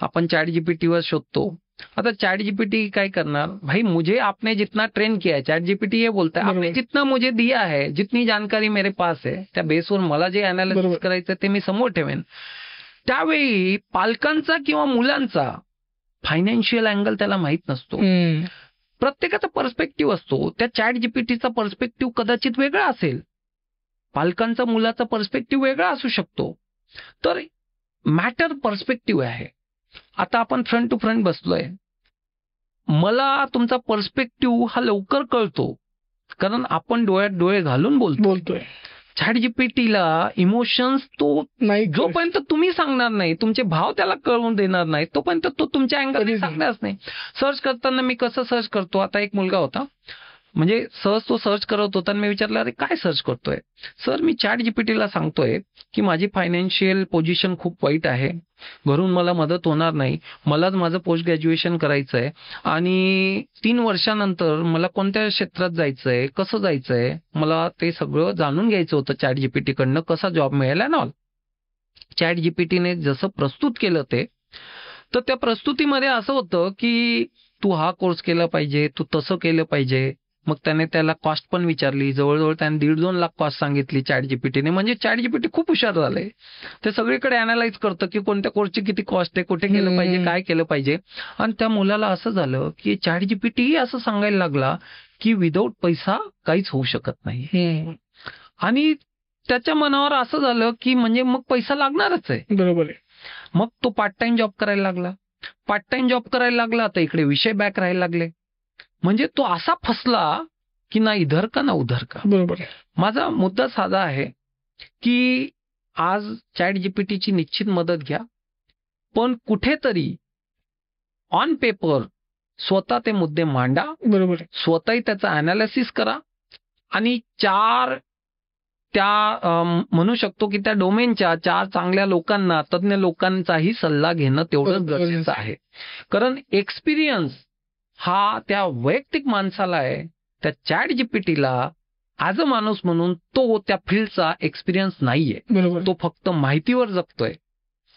आपण ChatGPT वर शोधतो. आता ChatGPT काय करणार, भाई मुझे आपने जितना ट्रेन किया है, ChatGPT ये बोलता है आपने जितना मुझे दिया है, जितनी जानकारी मेरे पास है, त्या बेसवर मला जे अनालिसिस करायचं ते मी समोर ठेवेन. त्यावेळी पालकांचा किंवा मुलांचा फायनान्शियल अँगल त्याला माहित नसतो. प्रत्येकाचा पर्स्पेक्टिव्ह असतो. त्या ChatGPTचा पर्स्पेक्टिव्ह कदाचित वेगळा असेल, पालकांचा मुलाचा पर्स्पेक्टिव्ह वेगळा असू शकतो. तर मॅटर पर्स्पेक्टिव्ह आहे. आता आपण फ्रंट टू फ्रंट बसलोय, मला तुमचा पर्स्पेक्टिव्ह हा लवकर कळतो कारण आपण डोळ्यात डोळे घालून बोलतोय. ChatGPTला इमोशन्स तो नाही, जोपर्यंत तुम्ही सांगणार नाही, तुमचे भाव त्याला कळवून देणार नाही, तोपर्यंत तो तुमच्या अँगलने सांगणारच नाही. सर्च करताना मी कसं सर्च करतो, आता एक मुलगा होता, म्हणजे सहज तो सर्च करत होता, आणि मी विचारलं अरे काय सर्च करतोय. सर मी ChatGPTला सांगतोय की माझी फायनान्शियल पोझिशन खूप वाईट आहे, घरून मला मदत होणार नाही, मलाच माझं पोस्ट ग्रॅज्युएशन करायचंय, आणि 3 वर्षानंतर मला कोणत्या क्षेत्रात जायचंय, कसं जायचंय, मला ते सगळं जाणून घ्यायचं होतं ChatGPT कडनं, कसा जॉब मिळाला ना. ChatGPTने जसं प्रस्तुत केलं ते, तर त्या प्रस्तुतीमध्ये असं होतं की तू हा कोर्स केला पाहिजे, तू तसं केलं पाहिजे. मग त्याने त्याला कॉस्ट पण विचारली, जवळजवळ त्याने 1.5-2 लाख कॉस्ट सांगितली ChatGPTने. म्हणजे ChatGPT खूप हुशार झालंय, ते सगळीकडे अनालाइज करतं की कोणत्या कोर्सची किती कॉस्ट आहे, कुठे केलं पाहिजे, काय केलं पाहिजे. आणि त्या मुलाला असं झालं की ChatGPT असं सांगायला लागला की विदाऊट पैसा काहीच होऊ शकत नाही. आणि त्याच्या मनावर असं झालं की म्हणजे मग पैसा लागणारच आहे. बरोबर आहे. मग तो पार्ट टाइम जॉब करायला लागला. तर इकडे विषय बॅक राहायला लागले. म्हणजे तो असा फसला की ना इधर का ना उधर का. बरोबर आहे. माझा मुद्दा साधा आहे की आज ChatGPTची निश्चित मदत घ्या, पण कुठेतरी ऑन पेपर स्वतः ते मुद्दे मांडा. बरोबर आहे. स्वतःही त्याचा अनालिसिस करा, आणि 4 त्या म्हणू शकतो की त्या डोमेनच्या 4 चांगल्या लोकांना, तज्ञ लोकांचाही सल्ला घेणं तेवढंच गरजेचं आहे. कारण एक्सपिरियन्स हा त्या वैयक्तिक माणसाला आहे, त्या ChatGPTला ॲज अ माणूस म्हणून तो त्या फील्डचा एक्सपिरियन्स नाहीये. बरोबर. तो फक्त माहितीवर जगतोय.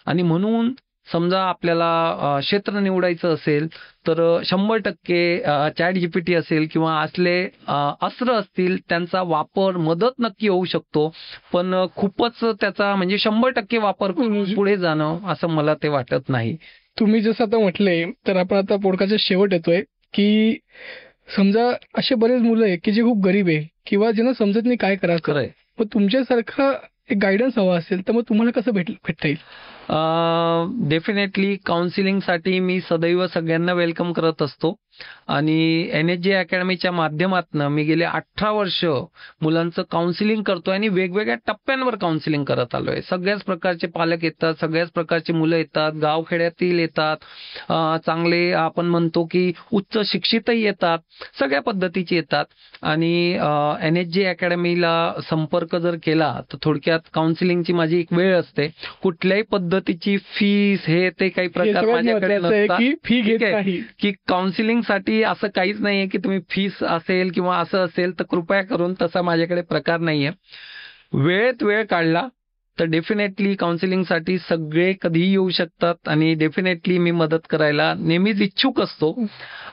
आणि म्हणून समजा आपल्याला क्षेत्र निवडायचं असेल तर 100% ChatGPT असेल किंवा असले अस्त्र असतील त्यांचा वापर मदत नक्की होऊ शकतो, पण खूपच त्याचा म्हणजे 100% वापर करून पुढे जाणं असं मला ते वाटत नाही. तुम्ही जसं आता म्हटलंय, तर आपण आता पॉडकास्टचा शेवट येतोय की समजा असे बरेच मुलं आहे की जे खूप गरीब आहे किंवा ज्यांना समजत नाही काय करायचं. खरंय. मग तुमच्यासारखा एक गायडन्स हवा असेल तर मग तुम्हाला कसं भेटता येईल? डेफिनेटली काउन्सिलिंगसाठी मी सदैव सगळ्यांना वेलकम करत असतो, आणि NSJ अकॅडमीच्या माध्यमातून मी गेले 18 वर्ष मुलांचं काउन्सिलिंग करतोय, आणि वेगवेगळ्या टप्प्यांवर काउन्सिलिंग करत आलोय. सगळ्याच प्रकारचे पालक येतात, सगळ्याच प्रकारची मुलं येतात, गावखेड्यातील येतात, चांगले आपण म्हणतो की उच्च शिक्षितही येतात, सगळ्या पद्धतीची येतात. आणि NSJ अकॅडमीला संपर्क जर केला तर थोडक्यात काउन्सिलिंगची माझी एक वेळ असते. कुठल्याही पद्धतीची फीस हे ते काही प्रकार माझ्याकडे नसतात. फी घेत नाही की काउन्सिलिंग साठी असं काहीच नाहीये की तुम्ही फीस असेल किंवा असं असेल, तर कृपया करून तसा माझ्याकडे प्रकार नाहीये. वेळेत वेळ काढला तर डेफिनेटली काउन्सिलिंगसाठी सगळे कधीही येऊ शकतात आणि डेफिनेटली मी मदत करायला नेहमीच इच्छुक असतो.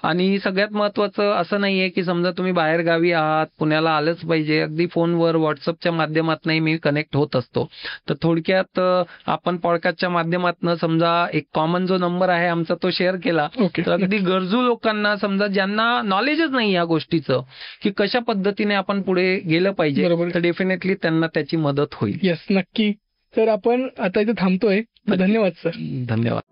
आणि सगळ्यात महत्वाचं असं नाहीये की समजा तुम्ही बाहेर गावी आहात, पुण्याला आलंच पाहिजे, अगदी फोनवर व्हॉट्सअपच्या माध्यमातूनही मी कनेक्ट होत असतो. तर थोडक्यात आपण पॉडकास्टच्या माध्यमातून समजा एक कॉमन जो नंबर आहे आमचा तो शेअर केला, ओके. तर अगदी गरजू लोकांना समजा ज्यांना नॉलेजच नाही या गोष्टीचं की कशा पद्धतीने आपण पुढे गेलं पाहिजे, बरोबर. तर डेफिनेटली त्यांना त्याची मदत होईल. येस, नक्की. तर आपण आता इथे थांबतोय. धन्यवाद सर. धन्यवाद.